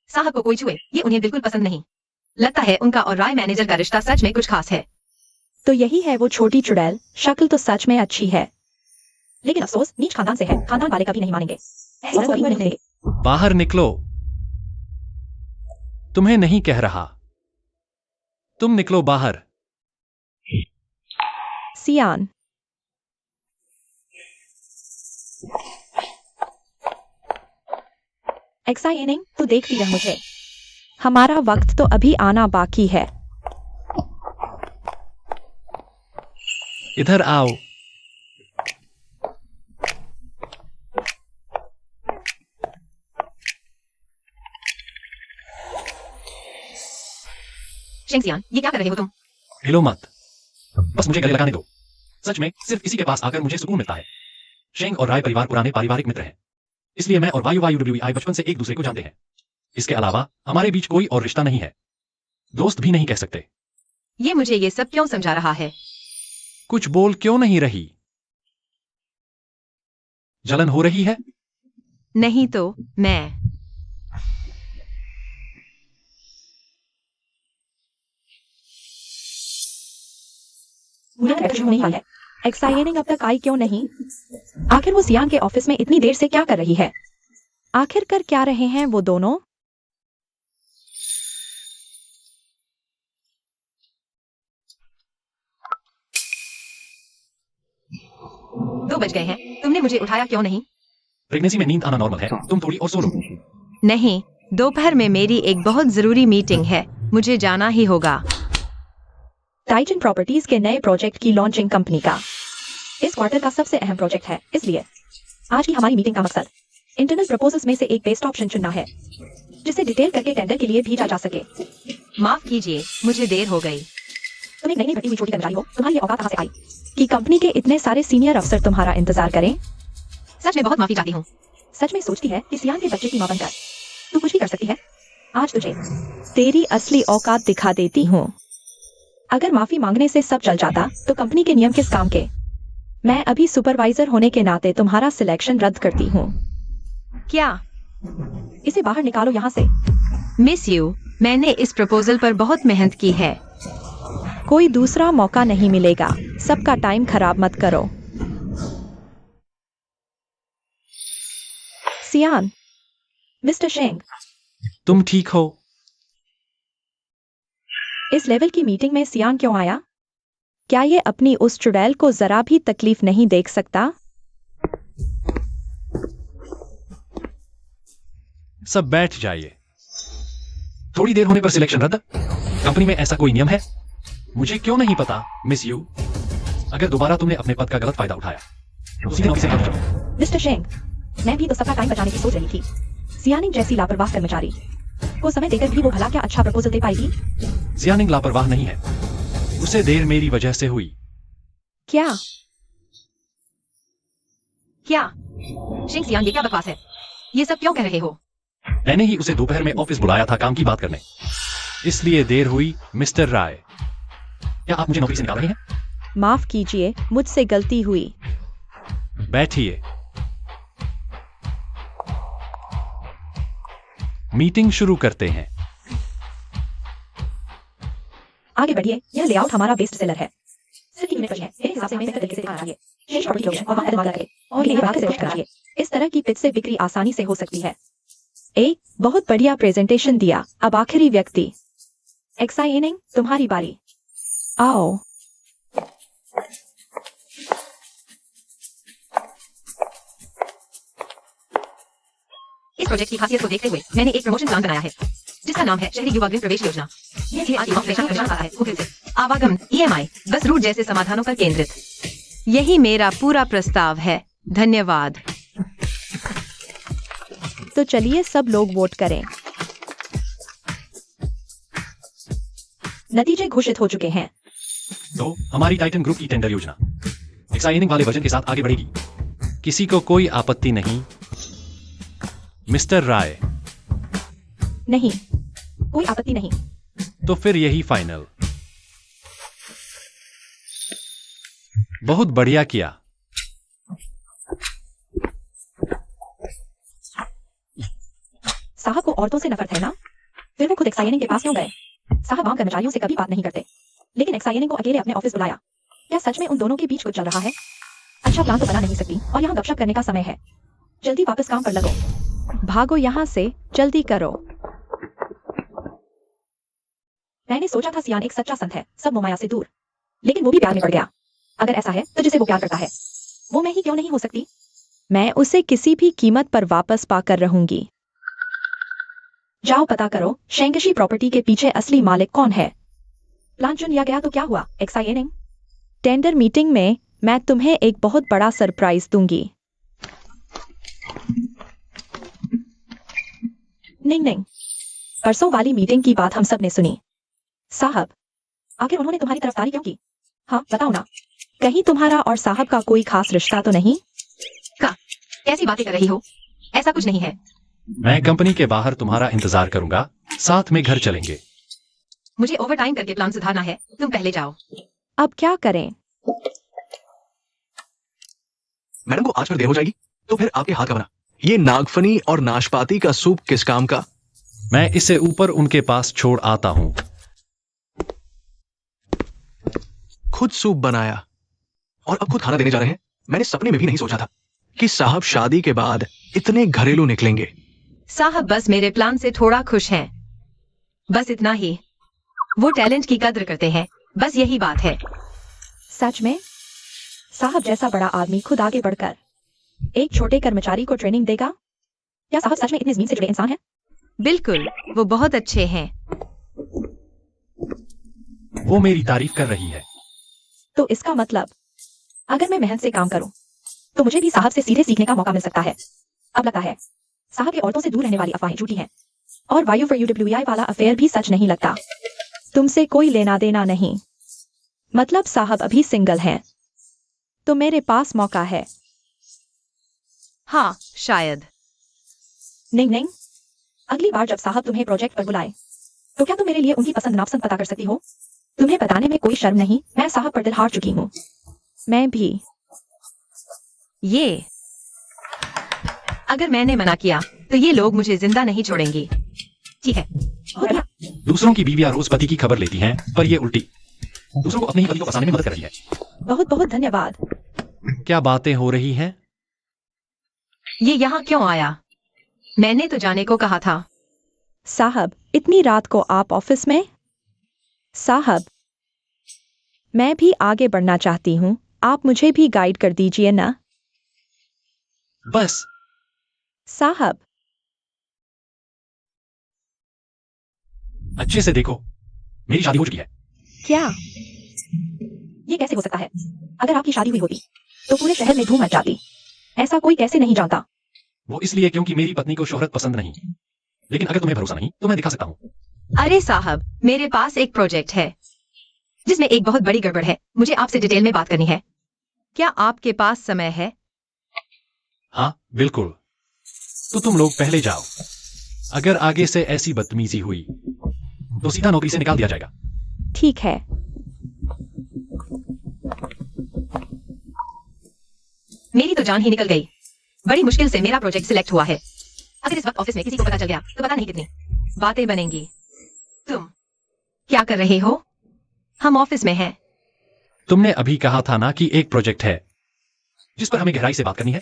साहब को कोई छुए, ये उन्हें बिल्कुल पसंद नहीं। लगता है उनका और राय मैनेजर का रिश्ता सच में कुछ खास है। तो यही है वो छोटी चुड़ैल। शक्ल तो सच में अच्छी है, लेकिन अफसोस नीच खानदान से है। खानदान वाले कभी नहीं मानेंगे। ऐसी बस कभी नहीं। बाहर निकलो। तुम्हें नहीं कह रहा। तुम निकलो बाहर। सियान। एक्साइटिंग, तू देखती रह मुझे। हमारा वक्त तो अभी आना बाकी है। इधर आओ। शेंगसियान, ये क्या कर रहे हो तुम? हिलो मत, बस मुझे गले लगाने दो। सच में सिर्फ इसी के पास आकर मुझे सुकून मिलता है। शेंग और राय परिवार पुराने पारिवारिक मित्र हैं, इसलिए मैं और वाई बचपन से एक दूसरे को जानते हैं। इसके अलावा हमारे बीच कोई और रिश्ता नहीं है, दोस्त भी नहीं कह सकते। ये मुझे ये सब क्यों समझा रहा है? कुछ बोल क्यों नहीं रही? जलन हो रही है? नहीं तो मैं। मुझे कुछ नहीं है। एक्साइटिंग अब तक आई क्यों नहीं? आखिर वो सियान के ऑफिस में इतनी देर से क्या कर रही है? आखिर कर क्या रहे हैं वो दोनों? 2 बज गए हैं, तुमने मुझे उठाया क्यों नहीं? प्रेगनेंसी में नींद आना नॉर्मल है, तुम थोड़ी और सो लो। नहीं, दोपहर में मेरी एक बहुत जरूरी मीटिंग है, मुझे जाना ही होगा। टाइटन प्रॉपर्टीज के नए प्रोजेक्ट की लॉन्चिंग कंपनी का इस क्वार्टर का सबसे अहम प्रोजेक्ट है, इसलिए आज की हमारी मीटिंग का मकसद इंटरनल प्रपोजल्स में से एक बेस्ट ऑप्शन चुनना है, जिसे डिटेल करके टेंडर के लिए भेजा जा सके। माफ कीजिए, मुझे देर हो गई। तुम एक नई भर्ती हुई छोटी कर्मचारी हो, तुम्हारी ये औकात कहाँ से आई कि कंपनी के इतने सारे सीनियर अफसर तुम्हारा इंतजार करें? सच में बहुत माफी चाहती हूँ। सच में सोचती है कि सियान के बच्चे की मां बनकर तू कुछ भी कर सकती है? आज तुझे तेरी असली औकात दिखा देती हूँ। अगर माफी मांगने से सब चल जाता तो कंपनी के नियम किस काम के? मैं अभी सुपरवाइजर होने के नाते तुम्हारा सिलेक्शन रद्द करती हूँ। क्या? इसे बाहर निकालो यहाँ से। मिस यू, मैंने इस प्रपोजल पर बहुत मेहनत की है। कोई दूसरा मौका नहीं मिलेगा, सबका टाइम खराब मत करो। सियान। मिस्टर शेंग, तुम ठीक हो? इस लेवल की मीटिंग में सियान क्यों आया? क्या ये अपनी उस चुड़ैल को जरा भी तकलीफ नहीं देख सकता? सब बैठ जाइए। थोड़ी देर होने पर सिलेक्शन रद्द? कंपनी में ऐसा कोई नियम है? मुझे क्यों नहीं पता, मिस यू। अगर दोबारा तुमने अपने पद का गलत फायदा उठाया तो सीधे ऑफिस से हट जाओ। मिस्टर शेंग, मैं भी तो सबका टाइम बचाने की सोच रही थी। सियानिंग जैसी लापरवाह कर्मचारी को समय देकर भी वो भला क्या अच्छा प्रपोजल दे पाएगी? सियानिंग लापरवाह नहीं है, उसे देर मेरी वजह से हुई। क्या? क्या? शिंग सियान, ये क्या बकवास है? ये सब क्यों कह रहे हो? मैंने ही उसे दोपहर में ऑफिस बुलाया था काम की बात करने, इसलिए देर हुई। मिस्टर राय, क्या आप मुझे नौकरी से निकाल रहे हैं? माफ कीजिए, मुझसे गलती हुई। बैठिए। मीटिंग शुरू करते हैं। आगे बढ़िए, यह लेआउट हमारा बेस्ट सेलर है। सिर्फ यूनिट बची है, मेरे हिसाब से हमें बेहतर तरीके से दिखाना चाहिए। शेष प्रॉपर्टी लोग हैं और वहाँ करें और ये भाग से रोस्ट कराइए। इस तरह की पिच से बिक्री आसानी से हो सकती है। बहुत बढ़िया प्रेजेंटेशन दिया। अब आखिरी व्यक्ति। एक्साइटिंग, तुम्हारी बारी। आओ। इस प्रोजेक्ट की खासियत को देखते हुए मैंने एक प्रमोशन प्लान बनाया है, जिसका नाम है शहरी युवा गृह प्रवेश योजना। ये थे आज ऑपरेशन का आता है गूगल से आवागमन, EMI, बस रूट जैसे समाधानों पर केंद्रित। यही मेरा पूरा प्रस्ताव है। धन्यवाद। तो चलिए सब लोग वोट करें। नतीजे घोषित हो चुके हैं। तो हमारी टाइटन ग्रुप की टेंडर योजना एक्साइटिंग वाले वर्जन के साथ आगे बढ़ेगी। किसी को कोई आपत्ति नहीं? मिस्टर राय? नहीं, कोई आपत्ति नहीं। तो फिर यही फाइनल। बहुत बढ़िया किया। साहब को औरतों से नफरत है ना? फिर वो खुद एक्साइटिंग के पास क्यों गए? साहब आम कर्मचारियों से कभी बात नहीं करते, लेकिन एक्साइटिंग को अकेले अपने ऑफिस बुलाया। क्या सच में उन दोनों के बीच कुछ चल रहा है? अच्छा प्लान तो बना नहीं सकती और यहाँ गपशप करने का समय है। जल्दी वापस काम पर लगो। भागो यहाँ से, जल्दी करो। मैंने सोचा था सियान एक सच्चा संत है, सब मोमाया से दूर, लेकिन वो भी प्यार में पड़ गया। अगर ऐसा है तो जिसे वो प्यार करता है वो मैं ही क्यों नहीं हो सकती? मैं उसे किसी भी कीमत पर वापस पाकर रहूंगी। जाओ पता करो शेंगशी प्रॉपर्टी के पीछे असली मालिक कौन है। प्लान चुन लिया गया तो क्या हुआ? एक्साइटिंग। टेंडर मीटिंग में मैं तुम्हें एक बहुत बड़ा सरप्राइज दूंगी। नहीं नहीं, परसों वाली मीटिंग की बात हम सब ने सुनी। साहब, आखिर उन्होंने तुम्हारी तरफदारी क्यों की? हाँ बताओ ना, कहीं तुम्हारा और साहब का कोई खास रिश्ता तो नहीं? कैसी बातें कर रही हो? ऐसा कुछ नहीं है। मैं कंपनी के बाहर तुम्हारा इंतजार करूंगा, साथ में घर चलेंगे। मुझे ओवर टाइम करके प्लान सुधारना है, तुम पहले जाओ। अब क्या करें? मैडम को आज पर देर हो जाएगी तो फिर आपके हाथ का बना ये नागफनी और नाशपाती का सूप किस काम का? मैं इसे ऊपर उनके पास छोड़ आता हूँ। खुद सूप बनाया और अब खुद खाना देने जा रहे हैं। मैंने सपने में भी नहीं सोचा था कि साहब शादी के बाद इतने घरेलू निकलेंगे। साहब बस मेरे प्लान से थोड़ा खुश हैं, बस इतना ही। वो टैलेंट की कद्र करते हैं, बस यही बात है। सच में? साहब जैसा बड़ा आदमी खुद आगे बढ़कर एक छोटे कर्मचारी को ट्रेनिंग देगा? क्या साहब सच में इतने जमीन से जुड़े इंसान हैं? बिल्कुल, वो बहुत अच्छे हैं। वो मेरी तारीफ कर रही है। तो इसका मतलब अगर मैं मेहनत से काम करूं तो मुझे भी साहब से सीधे सीखने का मौका मिल सकता है। अब लगता है साहब के औरतों से दूर रहने वाली अफवाहें झूठी हैं और वायु फॉर UWI वाला अफेयर भी सच नहीं लगता। तुमसे कोई लेना देना नहीं। मतलब साहब अभी सिंगल हैं, तो मेरे पास मौका है। हाँ शायद। नहीं नहीं, अगली बार जब साहब तुम्हें प्रोजेक्ट पर बुलाए तो क्या तुम मेरे लिए उनकी पसंद नापसंद पता कर सकती हो? तुम्हें बताने में कोई शर्म नहीं, मैं साहब पर दिल हार चुकी हूँ। मैं भी। ये अगर मैंने मना किया तो ये लोग मुझे जिंदा नहीं छोड़ेंगी। ठीक है। बहुत बढ़िया। दूसरों की बीवियां रोज पति की खबर लेती हैं, पर ये उल्टी दूसरों को अपने ही पति को फंसाने में मदद कर रही है। बहुत बहुत धन्यवाद। क्या बातें हो रही हैं? ये यहाँ क्यों आया? मैंने तो जाने को कहा था। साहब इतनी रात को आप ऑफिस में? साहब मैं भी आगे बढ़ना चाहती हूँ, आप मुझे भी गाइड कर दीजिए ना। बस साहब अच्छे से देखो, मेरी शादी हो चुकी है। क्या? ये कैसे हो सकता है? अगर आपकी शादी हुई होती तो पूरे शहर में धूम मच जाती। ऐसा कोई कैसे नहीं जानता? वो इसलिए क्योंकि मेरी पत्नी को शोहरत पसंद नहीं। लेकिन अगर तुम्हें भरोसा नहीं तो मैं दिखा सकता हूँ। अरे साहब, मेरे पास एक प्रोजेक्ट है जिसमें एक बहुत बड़ी गड़बड़ है। मुझे आपसे डिटेल में बात करनी है। क्या आपके पास समय है? हाँ बिल्कुल। तो तुम लोग पहले जाओ। अगर आगे से ऐसी बदतमीजी हुई तो सीधा नौकरी से निकाल दिया जाएगा। ठीक है। मेरी तो जान ही निकल गई। बड़ी मुश्किल से मेरा प्रोजेक्ट सिलेक्ट हुआ है। अगर इस वक्त ऑफिस में किसी को पता चल गया तो पता नहीं कितनी बातें बनेंगी। तुम क्या कर रहे हो? हम ऑफिस में हैं। तुमने अभी कहा था ना कि एक प्रोजेक्ट है जिस पर हमें गहराई से बात करनी है।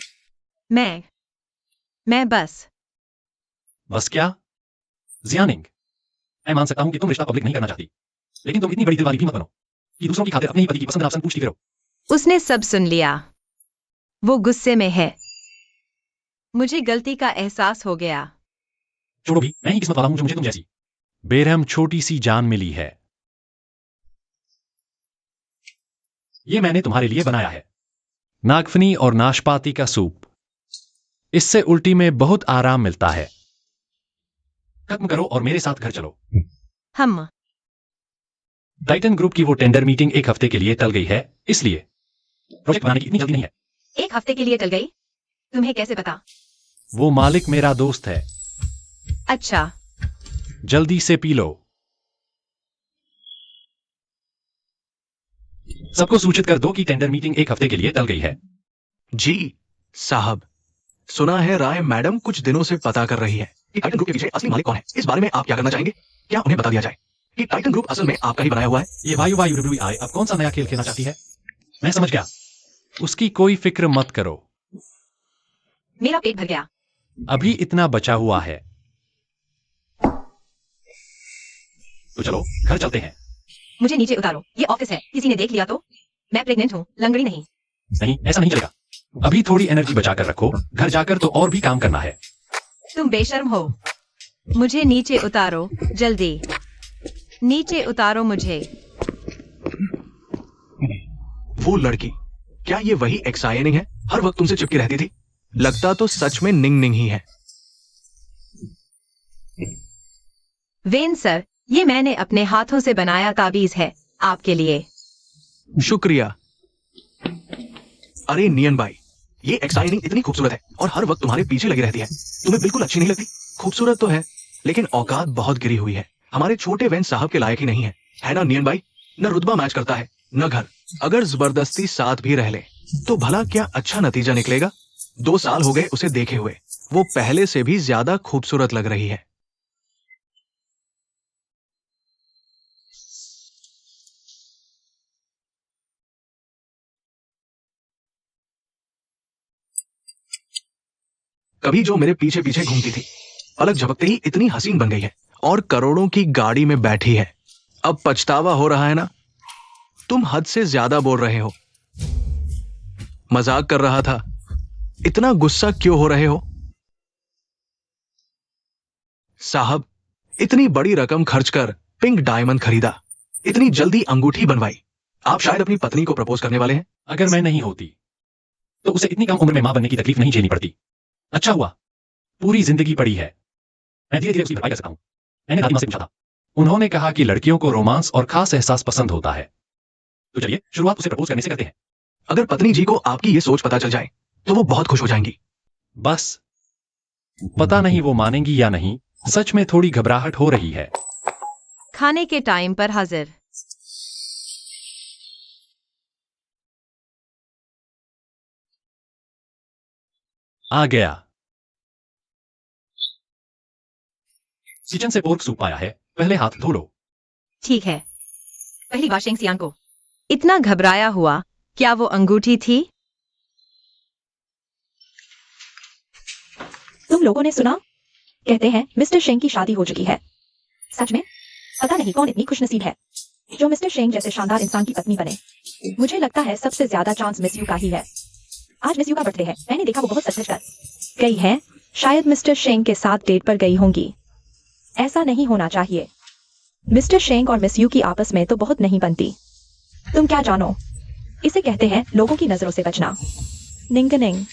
मैं बस क्या? जियानिंग, मैं मान सकता हूं कि तुम रिश्ता पब्लिक नहीं करना चाहती, लेकिन तुम इतनी बड़ी दिलवाली भी मत बनो कि दूसरों की खातिर अपने ही पति की पसंद नापसंद पूछती फिरो। उसने सब सुन लिया। वो गुस्से में है। मुझे गलती का एहसास हो गया। छोड़ो भी, मैं ही किस्मत वाला हूं जो मुझे तुम जैसी बेरहम छोटी सी जान मिली है। ये मैंने तुम्हारे लिए बनाया है, नागफनी और नाशपाती का सूप। इससे उल्टी में बहुत आराम मिलता है। खत्म करो और मेरे साथ घर चलो। हम टाइटन ग्रुप की वो टेंडर मीटिंग एक हफ्ते के लिए टल गई है, इसलिए प्रोजेक्ट बनाने की इतनी जल्दी नहीं है। एक हफ्ते के लिए टल गई? तुम्हें कैसे पता? वो मालिक मेरा दोस्त है। अच्छा। जल्दी से पी लो। सबको सूचित कर दो कि टेंडर मीटिंग एक हफ्ते के लिए टल गई है। जी साहब, सुना है राय मैडम कुछ दिनों से पता कर रही है कि टाइटन ग्रुप के पीछे असली मालिक कौन है। इस बारे में आप क्या करना चाहेंगे? क्या उन्हें बता दिया जाए कि टाइटन ग्रुप असल में आपका ही बनाया हुआ है? ये वायु WWI अब कौन सा नया खेल खेलना चाहती है? मैं समझ गया। उसकी कोई फिक्र मत करो। मेरा पेट भर गया। अभी इतना बचा हुआ है। तो चलो घर चलते हैं। मुझे नीचे उतारो, ये ऑफिस है, किसी ने देख लिया तो? मैं प्रेग्नेंट हूँ, लंगड़ी नहीं। नहीं, ऐसा नहीं चलेगा। अभी थोड़ी एनर्जी बचाकर रखो, घर जाकर तो और भी काम करना है। तुम बेशर्म हो। मुझे नीचे उतारो, जल्दी नीचे उतारो मुझे। वो लड़की, क्या ये वही एक्साइनिंग है? हर वक्त तुमसे चिपकी रहती थी। लगता तो सच में निंग निंग ही है। वेन सर, ये मैंने अपने हाथों से बनाया ताबीज है आपके लिए। शुक्रिया। अरे नियन भाई, ये एक्साइनिंग इतनी खूबसूरत है और हर वक्त तुम्हारे पीछे लगी रहती है। तुम्हें बिल्कुल अच्छी नहीं लगती? खूबसूरत तो है, लेकिन औकात बहुत गिरी हुई है। हमारे छोटे वैन साहब के लायक ही नहीं है ना नियन भाई? न रुतबा मैच करता है न घर। अगर जबरदस्ती साथ भी रह ले तो भला क्या अच्छा नतीजा निकलेगा? 2 साल हो गए उसे देखे हुए, वो पहले से भी ज्यादा खूबसूरत लग रही है। कभी जो मेरे पीछे पीछे घूमती थी, पलक झपकते ही इतनी हसीन बन गई है और करोड़ों की गाड़ी में बैठी है। अब पछतावा हो रहा है ना? तुम हद से ज्यादा बोल रहे हो। मजाक कर रहा था। इतना गुस्सा क्यों हो रहे हो? साहब, इतनी बड़ी रकम खर्च कर पिंक डायमंड खरीदा, इतनी जल्दी अंगूठी बनवाई। आप शायद अपनी पत्नी को प्रपोज करने वाले हैं। अगर मैं नहीं होती तो उसे इतनी कम उम्र में मां बनने की तकलीफ नहीं झेलनी पड़ती। अच्छा हुआ, पूरी जिंदगी पड़ी है, मैं धीरे धीरे उसकी भरपाई कर सकता हूं। मैंने दादी मां से पूछा था, उन्होंने कहा कि लड़कियों को रोमांस और खास एहसास पसंद होता है। तो चलिए शुरुआत उसे प्रपोज करने से करते हैं। अगर पत्नी जी को आपकी ये सोच पता चल जाए तो वो बहुत खुश हो जाएंगी। बस पता नहीं वो मानेंगी या नहीं, सच में थोड़ी घबराहट हो रही है। खाने के टाइम पर हाजिर। आ गया। किचन से पोर्क सूप आया है, पहले हाथ धो लो। ठीक है। पहली बार शेंग सियान को इतना घबराया हुआ, क्या वो अंगूठी थी? तुम लोगों ने सुना? कहते हैं मिस्टर शेंग की शादी हो चुकी है। सच में? पता नहीं कौन इतनी खुशनसीब है जो मिस्टर शेंग जैसे शानदार इंसान की पत्नी बने। मुझे लगता है सबसे ज्यादा चांस मिस यू का ही है। आज मिस यू का बर्थडे है, मैंने देखा वो बहुत सच कर गई है। शायद मिस्टर शेंग के साथ डेट पर गई होंगी। ऐसा नहीं होना चाहिए। मिस्टर शेंग और मिस यू की आपस में तो बहुत नहीं बनती। तुम क्या जानो? इसे कहते हैं लोगों की नजरों से बचना। निंग निंग,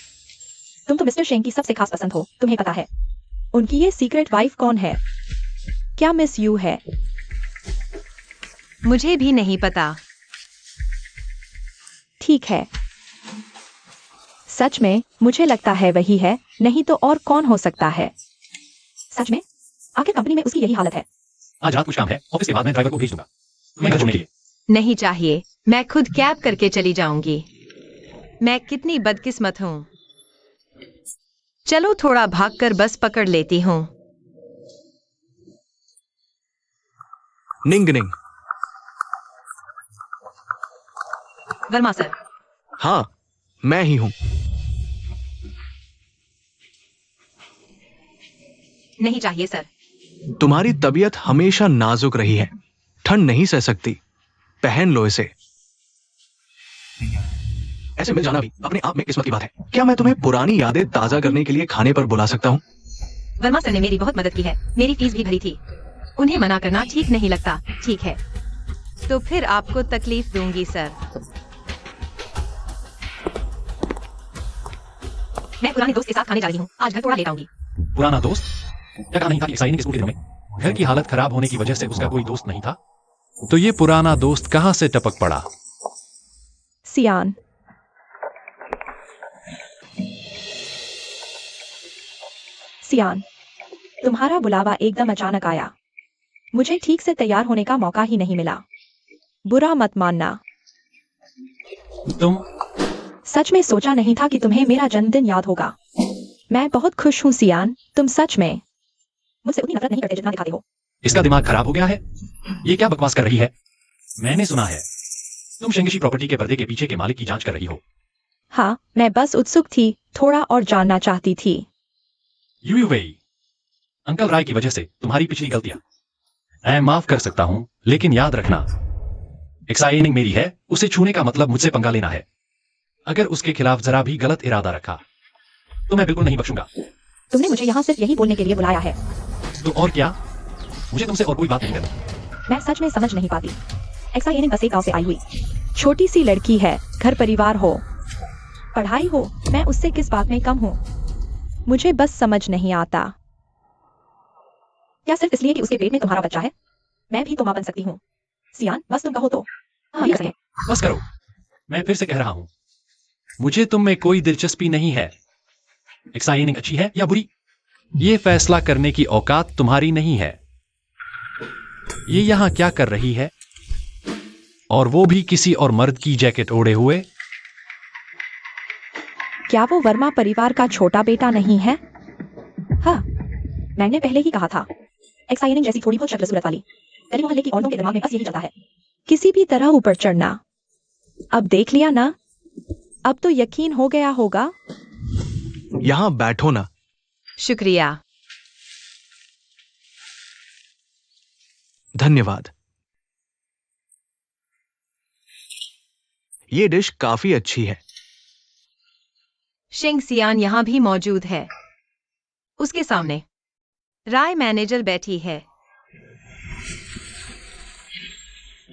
तुम तो मिस्टर शेंग की सबसे खास पसंद हो, तुम्हें पता है उनकी ये सीक्रेट वाइफ कौन है? क्या मिस यू है? मुझे भी नहीं पता। ठीक है, सच में मुझे लगता है वही है, नहीं तो और कौन हो सकता है? सच में? आखिर कंपनी में उसकी यही हालत है। आज रात कुछ काम है, ऑफिस के बाद मैं ड्राइवर को भेज दूंगा। मैं घर छोड़ने के लिए। नहीं चाहिए, मैं खुद कैब करके चली जाऊंगी। मैं कितनी बदकिस्मत हूँ। चलो थोड़ा भागकर बस पकड़ लेती हूँ। निंग निंग। वर्मा सर। हाँ, मैं ही हूं। नहीं चाहिए सर। तुम्हारी तबीयत हमेशा नाजुक रही है, ठंड नहीं सह सकती। पहन लो इसे। ऐसे मिल जाना भी अपने आप में किस्मत की बात है। क्या मैं तुम्हें पुरानी यादें ताजा करने के लिए खाने पर बुला सकता हूँ? वर्मा सर ने मेरी बहुत मदद की है, मेरी फीस भी भरी थी। उन्हें मना करना ठीक नहीं लगता। ठीक है, तो फिर आपको तकलीफ दूंगी सर। मैं पुराने दोस्त के साथ खाने जा रही हूँ, आज घर थोड़ा लेट आऊंगी। पुराना दोस्त? क्या कहा नहीं था कि एक्साइनिंग के स्कूल के दिनों में घर की हालत खराब होने की वजह से उसका कोई दोस्त नहीं था? तो ये पुराना दोस्त कहां से टपक पड़ा? सियान, सियान, तुम्हारा बुलावा एकदम अचानक आया। मुझे ठीक से तैयार होने का मौका ही नहीं मिला। बुरा मत मानना। तुम? सच में सोचा नहीं था कि तुम्हें मेरा जन्मदिन याद होगा। मैं बहुत खुश हूँ सियान, तुम सच में मुझसे उतनी नफरत नहीं करते जितना दिखाते हो। इसका दिमाग खराब हो गया है? ये क्या बकवास कर रही है? मैंने सुना है तुम शेंगिशी प्रॉपर्टी के पर्दे के पीछे के मालिक की जांच कर रही हो। हाँ, मैं बस उत्सुक थी, थोड़ा और जानना चाहती थी। यू वेई, अंकल राय की वजह से तुम्हारी पिछली गलतियां मैं माफ कर सकता हूं, लेकिन याद रखना एक्साइनिंग मेरी है, उसे छूने का मतलब मुझसे पंगा लेना है। अगर उसके खिलाफ जरा भी गलत इरादा रखा तो मैं बिल्कुल नहीं बख्शूंगा। तुमने मुझे यहाँ सिर्फ यही बोलने के लिए बुलाया है। तो और क्या, मुझे तुमसे और कोई बात नहीं करनी। मैं सच में समझ नहीं पाती। एक्साइनिंग बस एक गांव से आई हुई छोटी सी लड़की है, घर परिवार हो, पढ़ाई हो, मैं उससे किस बात में कम हूँ? मुझे बस समझ नहीं आता। क्या सिर्फ इसलिए कि उसके पेट में तुम्हारा बच्चा है? मैं भी तो मां बन सकती हूँ। सियान, बस तुम कहो तो हम कर सकें। बस करो, मैं फिर से कह रहा हूं, मुझे तुम में कोई दिलचस्पी नहीं है। एक्साइनिंग अच्छी है या बुरी, ये फैसला करने की औकात तुम्हारी नहीं है। ये यहां क्या कर रही है, और वो भी किसी और मर्द की जैकेट ओढ़े हुए? क्या वो वर्मा परिवार का छोटा बेटा नहीं है? हाँ, मैंने पहले ही कहा था। एक्साइनिंग जैसी थोड़ी बहुत शक्ल सूरत वाली गली मोहल्ले की औरतों के दिमाग में बस यही चलता है, किसी भी तरह ऊपर चढ़ना। अब देख लिया ना, अब तो यकीन हो गया होगा। यहां बैठो ना। शुक्रिया। धन्यवाद। ये डिश काफी अच्छी है। शिंग सियान यहाँ भी मौजूद है। उसके सामने राय मैनेजर बैठी है।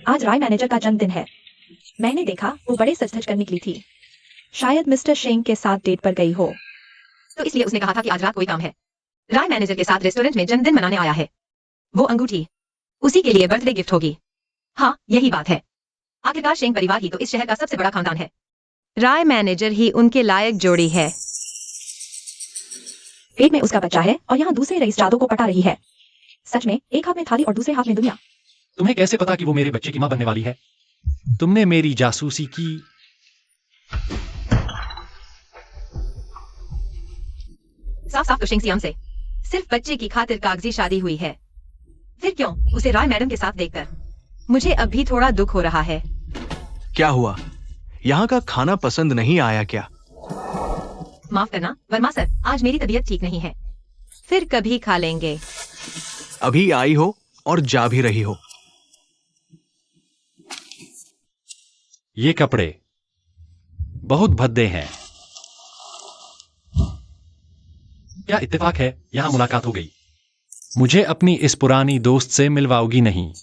आज राय मैनेजर का जन्मदिन है। मैंने देखा वो बड़े सज-धज कर निकली थी। शायद मिस्टर शेंग के साथ डेट पर गई हो। तो इसलिए उसने कहा था कि आज रात कोई काम है। राय मैनेजर के साथ रेस्टोरेंट में जन्मदिन मनाने आया है। वो अंगूठी उसी के लिए बर्थडे गिफ्ट होगी। हाँ, यही बात है। आखिरकार शेंग परिवार ही तो इस शहर का सबसे बड़ा खानदान है। राय मैनेजर ही उनके लायक जोड़ी है। पेट में उसका बच्चा है और यहाँ दूसरे रईस जादू को पटा रही है। सच में, एक हाथ में थाली और दूसरे हाथ में दुनिया। तुम्हें कैसे पता कि वो मेरे बच्चे की मां बनने वाली है? तुमने मेरी जासूसी की। साफ साफ तो शिंग सियाम से सिर्फ बच्चे की खातिर कागजी शादी हुई है। फिर क्यों उसे राय मैडम के साथ देखकर मुझे अब भी थोड़ा दुख हो रहा है। क्या हुआ? यहाँ का खाना पसंद नहीं आया क्या? माफ करना वर्मा सर, आज मेरी तबीयत ठीक नहीं है। फिर कभी खा लेंगे। अभी आई हो और जा भी रही हो। ये कपड़े बहुत भद्दे हैं। क्या इत्तेफाक है, यहां मुलाकात हो गई। मुझे अपनी इस पुरानी दोस्त से मिलवाओगी नहीं?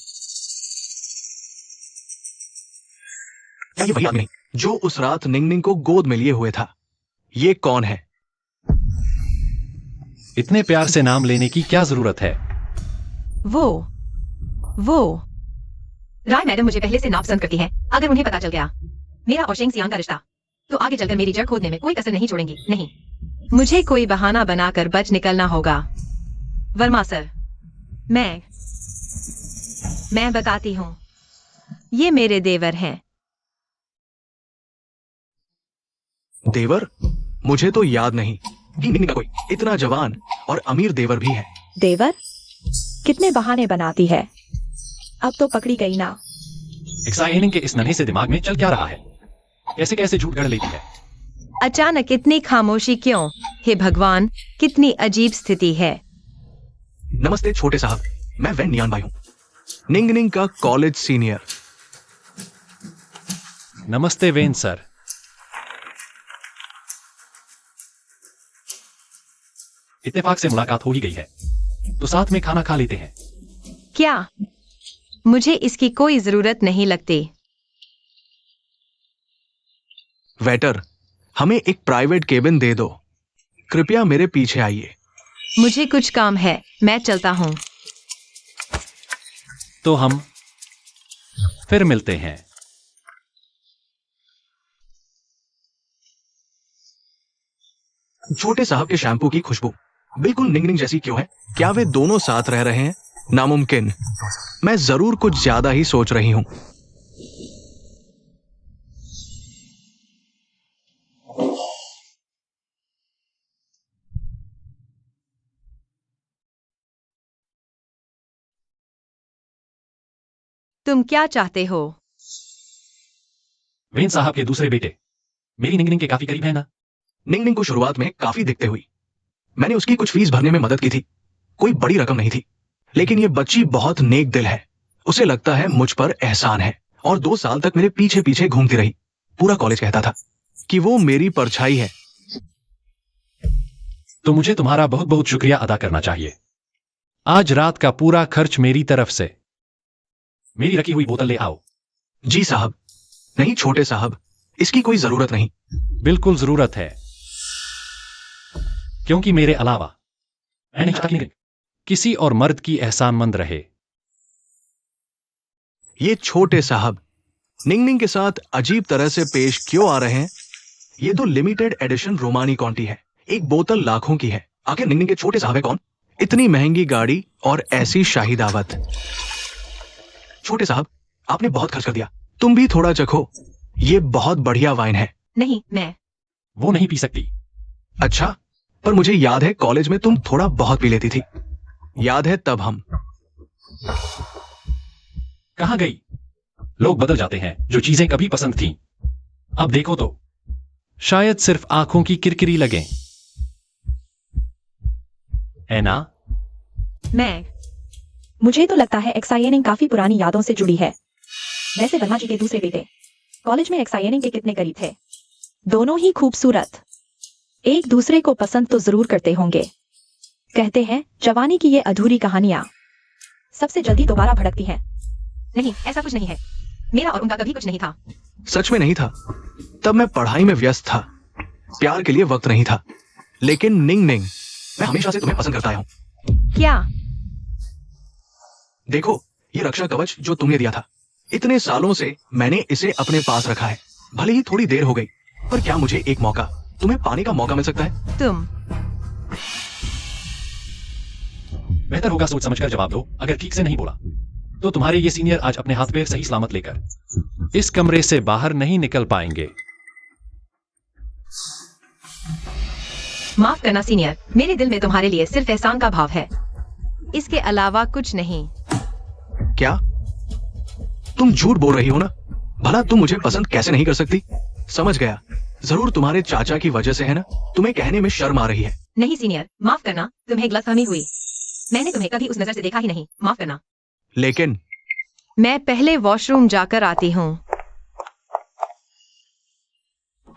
क्या ये वही आदमी जो उस रात निंगनिंग को गोद में लिए हुए था? ये कौन है? इतने प्यार से नाम लेने की क्या जरूरत है? वो राय मैडम मुझे पहले से नापसंद करती है। अगर उन्हें पता चल गया मेरा और शेंग सियान का रिश्ता, तो आगे चलकर मेरी जड़ खोदने में कोई कसर नहीं छोड़ेंगी। नहीं, मुझे कोई बहाना बनाकर बच निकलना होगा। वर्मा सर, मैं बताती हूँ। ये मेरे देवर हैं। देवर? मुझे तो याद नहीं कि निंगनिंग का कोई इतना जवान और अमीर देवर भी है। देवर? कितने बहाने बनाती है। अब तो पकड़ी गई ना। एक्साइनिंग के इस नन्हे से दिमाग में चल क्या रहा है? कैसे कैसे झूठ गढ़ लेती है। अचानक इतनी खामोशी क्यों? हे भगवान, कितनी अजीब स्थिति है। नमस्ते छोटे साहब, मैं वेन नियान भाई हूँ, निंगनिंग का कॉलेज सीनियर। नमस्ते वेन सर। इत्तेफाक से मुलाकात हो ही गई है, तो साथ में खाना खा लेते हैं। क्या? मुझे इसकी कोई जरूरत नहीं लगती। वेटर, हमें एक प्राइवेट केबिन दे दो। कृपया मेरे पीछे आइए। मुझे कुछ काम है, मैं चलता हूँ। तो हम फिर मिलते हैं। छोटे साहब के शैम्पू की खुशबू बिल्कुल निंगनिंग जैसी क्यों है? क्या वे दोनों साथ रह रहे हैं? नामुमकिन। मैं जरूर कुछ ज्यादा ही सोच रही हूं। तुम क्या चाहते हो? वेन साहब के दूसरे बेटे मेरी निंगनिंग के काफी करीब है ना? निंगनिंग को शुरुआत में काफी दिखते हुई, मैंने उसकी कुछ फीस भरने में मदद की थी। कोई बड़ी रकम नहीं थी, लेकिन ये बच्ची बहुत नेक दिल है। उसे लगता है मुझ पर एहसान है और 2 साल तक मेरे पीछे पीछे घूमती रही। पूरा कॉलेज कहता था कि वो मेरी परछाई है। तो मुझे तुम्हारा बहुत बहुत शुक्रिया अदा करना चाहिए। आज रात का पूरा खर्च मेरी तरफ से। मेरी रखी हुई बोतल ले आओ। जी साहब। नहीं छोटे साहब, इसकी कोई जरूरत नहीं। बिल्कुल जरूरत है, क्योंकि मेरे अलावा मैं नहीं चाहता कि किसी और मर्द की एहसानमंद रहे। ये छोटे साहब निंग निंग के साथ अजीब तरह से पेश क्यों आ रहे हैं? ये तो लिमिटेड एडिशन रोमानी कॉन्टी है। एक बोतल लाखों की है। आखिर निंग निंग के छोटे साहब है कौन? इतनी महंगी गाड़ी और ऐसी शाही दावत। छोटे साहब, आपने बहुत खर्च कर दिया। तुम भी थोड़ा चखो, ये बहुत बढ़िया वाइन है। नहीं, मैं वो नहीं पी सकती। अच्छा, पर मुझे याद है कॉलेज में तुम थोड़ा बहुत पी लेती थी। याद है तब हम कहाँ गई? लोग बदल जाते हैं। जो चीजें कभी पसंद थीं, अब देखो तो शायद सिर्फ आंखों की किरकिरी लगे, है ना? मैं मुझे तो लगता है एक्साइनिंग काफी पुरानी यादों से जुड़ी है। वैसे वर्मा जी के दूसरे बेटे कॉलेज में एक्साइनिंग के कितने करीब थे? दोनों ही खूबसूरत, एक दूसरे को पसंद तो जरूर करते होंगे। कहते हैं जवानी की ये अधूरी कहानियां सबसे जल्दी दोबारा भड़कती हैं। नहीं, ऐसा कुछ नहीं है। मेरा और उनका कभी कुछ नहीं था। सच में नहीं था। तब मैं पढ़ाई में व्यस्त था, प्यार के लिए वक्त नहीं था। लेकिन निंग निंग, मैं हमेशा से तुम्हें पसंद करता आया हूं। क्या? देखो, ये रक्षा कवच जो तुमने दिया था, इतने सालों से मैंने इसे अपने पास रखा है। भले ही थोड़ी देर हो गई, पर क्या मुझे एक मौका, तुम्हें पाने का मौका मिल सकता है? तुम बेहतर होगा सोच समझकर जवाब दो। अगर ठीक से नहीं बोला तो तुम्हारे ये सीनियर आज अपने हाथ पैर सही सलामत लेकर इस कमरे से बाहर नहीं निकल पाएंगे। माफ करना सीनियर, मेरे दिल में तुम्हारे लिए सिर्फ एहसान का भाव है, इसके अलावा कुछ नहीं। क्या तुम झूठ बोल रही हो ना? भला तुम मुझे पसंद कैसे नहीं कर सकती? समझ गया, जरूर तुम्हारे चाचा की वजह से है ना? तुम्हें कहने में शर्म आ रही है। नहीं सीनियर, माफ करना, तुम्हें गलतफहमी हुई। मैंने तुम्हें कभी उस नजर से देखा ही नहीं, माफ करना। लेकिन मैं पहले वॉशरूम जाकर आती हूँ।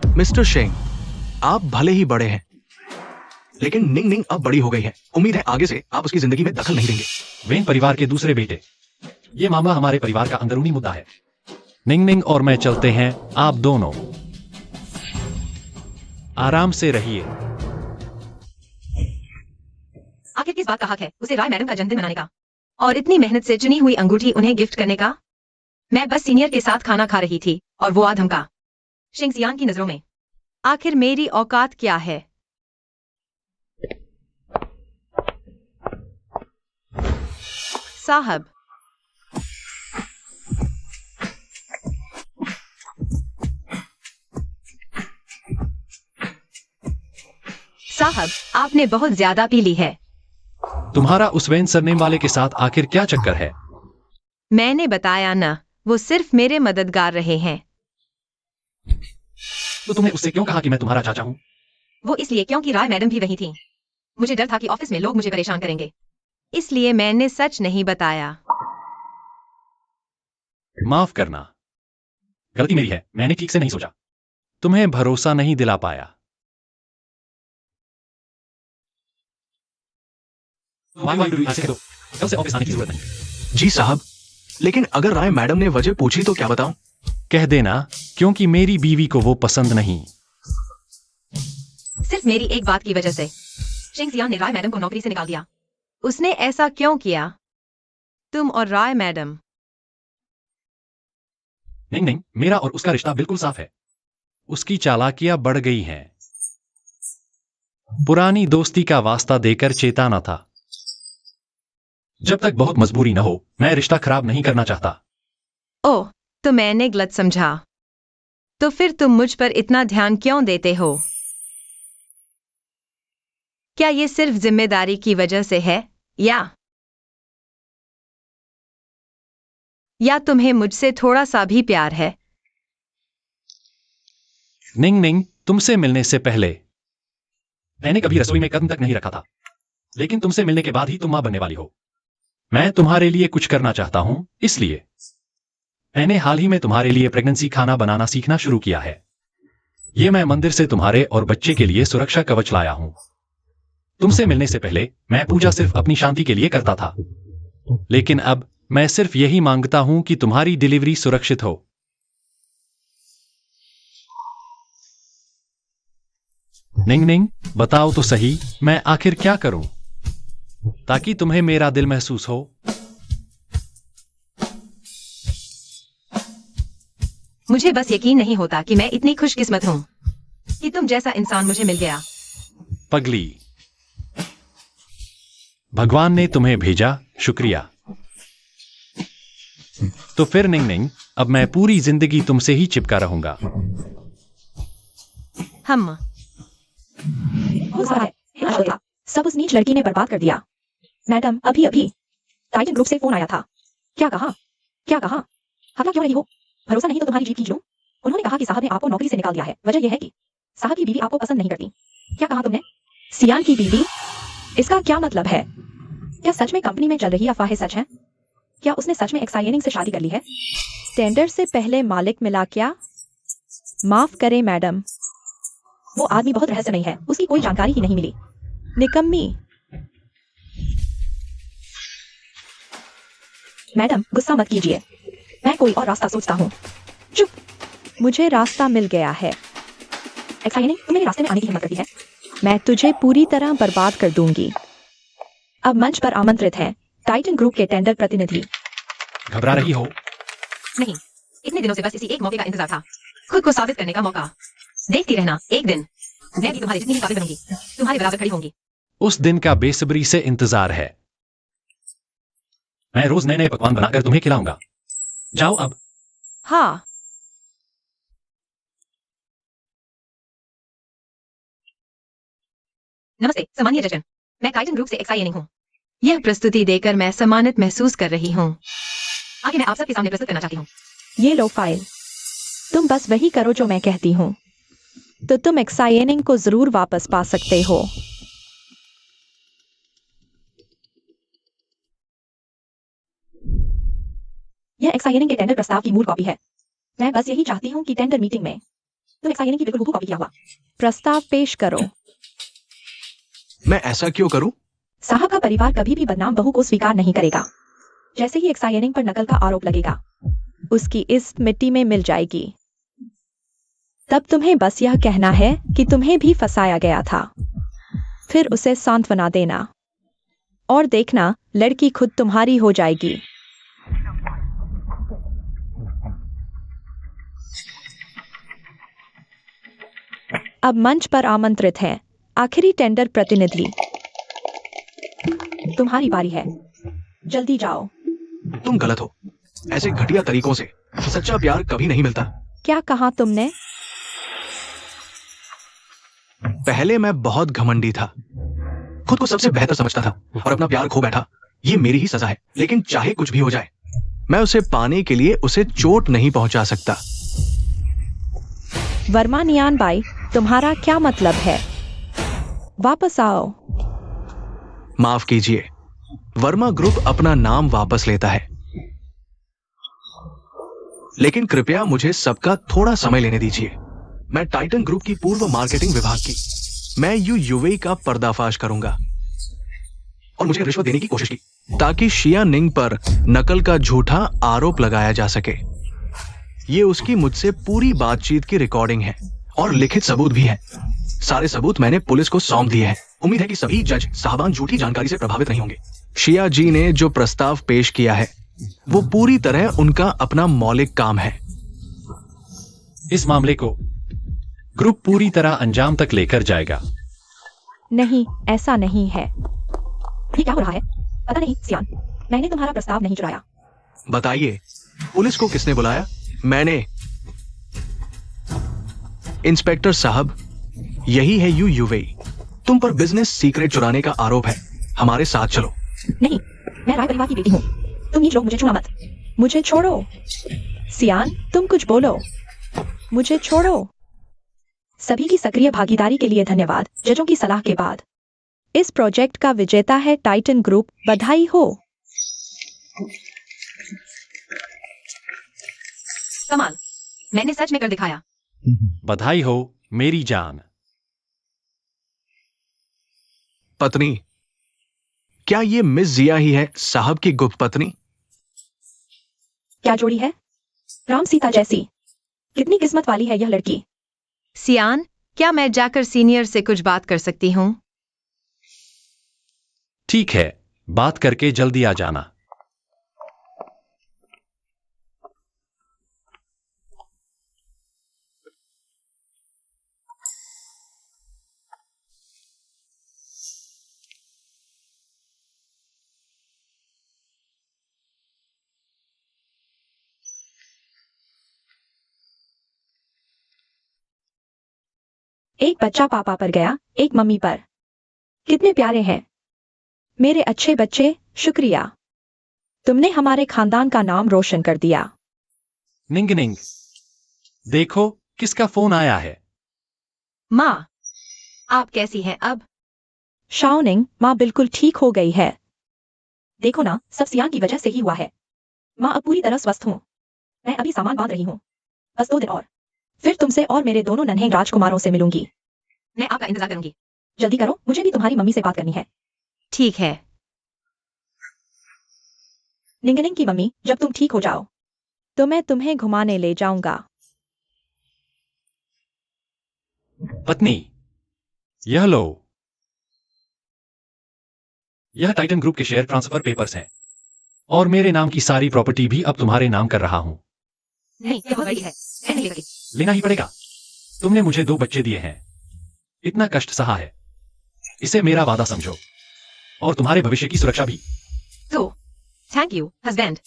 मिस्टर शेंग, आप भले ही बड़े हैं, लेकिन निंग निंग अब बड़ी हो गई है। उम्मीद है आगे से आप उसकी जिंदगी में दखल नहीं देंगे। वेन परिवार के दूसरे बेटे, ये मामला हमारे परिवार का अंदरूनी मुद्दा है। निंग निंग और मैं चलते हैं, आप दोनों आराम से रहिए। आखिर किस बात का हक है उसे राय मैडम का जन्मदिन मनाने का और इतनी मेहनत से चुनी हुई अंगूठी उन्हें गिफ्ट करने का? मैं बस सीनियर के साथ खाना खा रही थी और वो आ धमका। शिंगसियान की नजरों में आखिर मेरी औकात क्या है? साहब, साहब, आपने बहुत ज्यादा पी ली है। तुम्हारा उस वेन सरनेम वाले के साथ आखिर क्या चक्कर है? मैंने बताया ना, वो सिर्फ मेरे मददगार रहे हैं। तो तुमने उससे क्यों कहा कि मैं तुम्हारा चाचा हूं? वो इसलिए क्योंकि राय मैडम भी वही थी। मुझे डर था कि ऑफिस में लोग मुझे परेशान करेंगे, इसलिए मैंने सच नहीं बताया। माफ करना, गलती मेरी है। मैंने ठीक से नहीं सोचा। तुम्हें भरोसा नहीं दिला पाया। कल से ऑफिस आने की जरूरत नहीं। जी साहब, लेकिन अगर राय मैडम ने वजह पूछी तो क्या बताऊं? कह देना, क्योंकि मेरी बीवी को वो पसंद नहीं। सिर्फ मेरी एक बात की वजह से शिंगसियान ने राय मैडम को नौकरी से निकाल दिया। उसने ऐसा क्यों किया? तुम और राय मैडम। नहीं नहीं, मेरा और उसका रिश्ता बिल्कुल साफ है। उसकी चालाकियां बढ़ गई हैं। पुरानी दोस्ती का वास्ता देकर चेताना था। जब तक बहुत मजबूरी न हो, मैं रिश्ता खराब नहीं करना चाहता। ओह, तो मैंने गलत समझा। तो फिर तुम मुझ पर इतना ध्यान क्यों देते हो? क्या ये सिर्फ जिम्मेदारी की वजह से है या तुम्हें मुझसे थोड़ा सा भी प्यार है? निंग निंग, तुमसे मिलने से पहले मैंने कभी रसोई में कदम तक नहीं रखा था, लेकिन तुमसे मिलने के बाद ही तुम मां बनने वाली हो। मैं तुम्हारे लिए कुछ करना चाहता हूं, इसलिए मैंने हाल ही में तुम्हारे लिए प्रेगनेंसी खाना बनाना सीखना शुरू किया है। ये मैं मंदिर से तुम्हारे और बच्चे के लिए सुरक्षा कवच लाया हूं। तुमसे मिलने से पहले मैं पूजा सिर्फ अपनी शांति के लिए करता था, लेकिन अब मैं सिर्फ यही मांगता हूं कि तुम्हारी डिलीवरी सुरक्षित हो। निंग निंग, बताओ तो सही, मैं आखिर क्या करूं ताकि तुम्हें मेरा दिल महसूस हो। मुझे बस यकीन नहीं होता कि मैं इतनी खुशकिस्मत हूँ कि तुम जैसा इंसान मुझे मिल गया। पगली, भगवान ने तुम्हें भेजा, शुक्रिया। तो फिर निंग निंग, अब मैं पूरी जिंदगी तुमसे ही चिपका रहूंगा। हम हो सकता है था। सब उस नीच लड़की ने बर्बाद कर दिया। मैडम, अभी अभी टाइटन ग्रुप से फोन आया था। क्या कहा? हकला क्यों रही हो? भरोसा नहीं तो तुम्हारी जीत खींच लूं। उन्होंने कहा कि साहब ने आपको नौकरी से निकाल दिया है। वजह यह है कि साहब की बीवी आपको पसंद नहीं करती। क्या कहा तुमने? सियान की बीवी? इसका क्या मतलब है? क्या सच में कंपनी में चल रही अफवाहें सच हैं? क्या उसने सच में एक्साइनिंग से शादी कर ली है? टेंडर से पहले मालिक मिला क्या? माफ करें मैडम, वो आदमी बहुत रहस्यमयी है। उसकी कोई जानकारी ही नहीं मिली। निकम्मी। मैडम, गुस्सा मत कीजिए, मैं कोई और रास्ता सोचता हूँ। चुप। मुझे रास्ता मिल गया है। एक्साइनिंग, तुम मेरे रास्ते में आने की हिम्मत करती है? मैं तुझे पूरी तरह बर्बाद कर दूंगी। अब मंच पर आमंत्रित हैं टाइटन ग्रुप के टेंडर प्रतिनिधि। घबरा रही हो? नहीं, इतने दिनों से बस इसी एक मौके का इंतजार था, खुद को साबित करने का मौका। देखती रहना, एक दिन मैं भी तुम्हारी जितनी ही काबिल बनूंगी, तुम्हारे बराबर खड़ी होंगी। उस दिन का बेसब्री से इंतजार है। मैं रोज नए नए पकवान बनाकर तुम्हें खिलाऊंगा। जाओ अब। हाँ। नमस्ते सामान्य जजन, मैं टाइटन ग्रुप से एक्साइनिंग हूँ। यह प्रस्तुति देकर मैं सम्मानित महसूस कर रही हूँ। आगे मैं आप सबके सामने प्रस्तुत करना चाहती हूँ। ये लो फाइल। तुम बस वही करो जो मैं कहती हूँ, तो तुम एक्साइनिंग को जरूर वापस पा सकते हो। यह एक्साइनिंग के टेंडर प्रस्ताव की मूल कॉपी है। मैं बस यही चाहती हूँ कि टेंडर मीटिंग में तुम एक्साइनिंग की बिल्कुल हूबहू कॉपी किया हुआ प्रस्ताव पेश करो। मैं ऐसा क्यों करूं? साहब का परिवार कभी भी बदनाम बहू को स्वीकार नहीं करेगा। जैसे ही एक्साइनिंग पर नकल का आरोप लगेगा, उसकी इस मिट्टी में मिल जाएगी। तब तुम्हें बस यह कहना है कि तुम्हें भी फंसाया गया था, फिर उसे सांत्वना देना और देखना लड़की खुद तुम्हारी हो जाएगी। अब मंच पर आमंत्रित हैं आखिरी टेंडर प्रतिनिधि। तुम्हारी बारी है, जल्दी जाओ। तुम गलत हो। ऐसे घटिया तरीकों से सच्चा प्यार कभी नहीं मिलता। क्या कहा तुमने? पहले मैं बहुत घमंडी था, खुद को सबसे बेहतर समझता था और अपना प्यार खो बैठा। ये मेरी ही सजा है, लेकिन चाहे कुछ भी हो जाए, मैं उसे पाने के लिए उसे चोट नहीं पहुंचा सकता। वर्मा नियान बाई, तुम्हारा क्या मतलब है? वापस आओ। माफ कीजिए, वर्मा ग्रुप अपना नाम वापस लेता है, लेकिन कृपया मुझे सबका थोड़ा समय लेने दीजिए। मैं टाइटन ग्रुप की पूर्व मार्केटिंग विभाग की मैं यूएई का पर्दाफाश करूंगा और मुझे रिश्वत देने की कोशिश की ताकि शिया निंग पर नकल का झूठा आरोप लगाया जा सके। ये उसकी मुझसे पूरी बातचीत की रिकॉर्डिंग है और लिखित सबूत भी है। सारे सबूत मैंने पुलिस को सौंप दिए हैं। उम्मीद है कि सभी जज साहबान झूठी जानकारी से प्रभावित नहीं होंगे। शिया जी ने जो प्रस्ताव पेश किया है वो पूरी तरह उनका अपना मौलिक काम है। इस मामले को ग्रुप पूरी तरह अंजाम तक लेकर जाएगा। नहीं, ऐसा नहीं है। ये क्या हो रहा है? पता नहीं सियान, मैंने तुम्हारा प्रस्ताव नहीं चुराया। बताइए, पुलिस को किसने बुलाया? मैंने। इंस्पेक्टर साहब, यही है यूएई। तुम पर बिजनेस सीक्रेट चुराने का आरोप है। हमारे साथ चलो। नहीं, मैं राय परिवार की बेटी हूँ। तुम नीच लोग मुझे छूना मत। मुझे छोड़ो। सियान, तुम कुछ बोलो। मुझे छोड़ो। सभी की सक्रिय भागीदारी के लिए धन्यवाद। जजों की सलाह के बाद इस प्रोजेक्ट का विजेता है टाइटन ग्रुप। बधाई हो। कमाल, मैंने सच में कर दिखाया। बधाई हो मेरी जान। पत्नी, क्या ये मिस जिया ही है साहब की गुप्त पत्नी? क्या जोड़ी है, राम सीता जैसी। कितनी किस्मत वाली है यह लड़की। सियान, क्या मैं जाकर सीनियर से कुछ बात कर सकती हूँ? ठीक है, बात करके जल्दी आ जाना। एक बच्चा पापा पर गया, एक मम्मी पर। कितने प्यारे हैं मेरे अच्छे बच्चे। शुक्रिया, तुमने हमारे खानदान का नाम रोशन कर दिया। निंग निंग, देखो किसका फोन आया है। माँ, आप कैसी हैं अब? शाओनिंग, माँ बिल्कुल ठीक हो गई है। देखो ना, सब सियान की वजह से ही हुआ है। माँ अब पूरी तरह स्वस्थ हूँ। मैं अभी सामान बांध रही हूँ। बस 2 दिन और, फिर तुमसे और मेरे दोनों नन्हे राजकुमारों से मिलूंगी। मैं आपका इंतजार करूंगी। जल्दी करो, मुझे भी तुम्हारी मम्मी से बात करनी है। ठीक है। निंगनिंग की मम्मी, जब तुम ठीक हो जाओ तो मैं तुम्हें घुमाने ले जाऊंगा। पत्नी, यह लो। यह टाइटन ग्रुप के शेयर ट्रांसफर पेपर्स हैं और मेरे नाम की सारी प्रॉपर्टी भी अब तुम्हारे नाम कर रहा हूं। नहीं, ये बहुत बड़ी है, मैं नहीं ले सकती। लेना ही पड़ेगा। तुमने मुझे 2 बच्चे दिए हैं, इतना कष्ट सहा है, इसे मेरा वादा समझो और तुम्हारे भविष्य की सुरक्षा भी। तो थैंक यू हस्बैंड।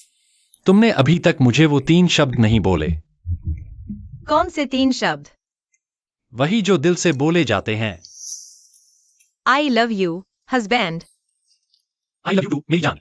तुमने अभी तक मुझे वो 3 शब्द नहीं बोले। कौन से 3 शब्द? वही जो दिल से बोले जाते हैं। I love you husband. I love you too मेरी जान।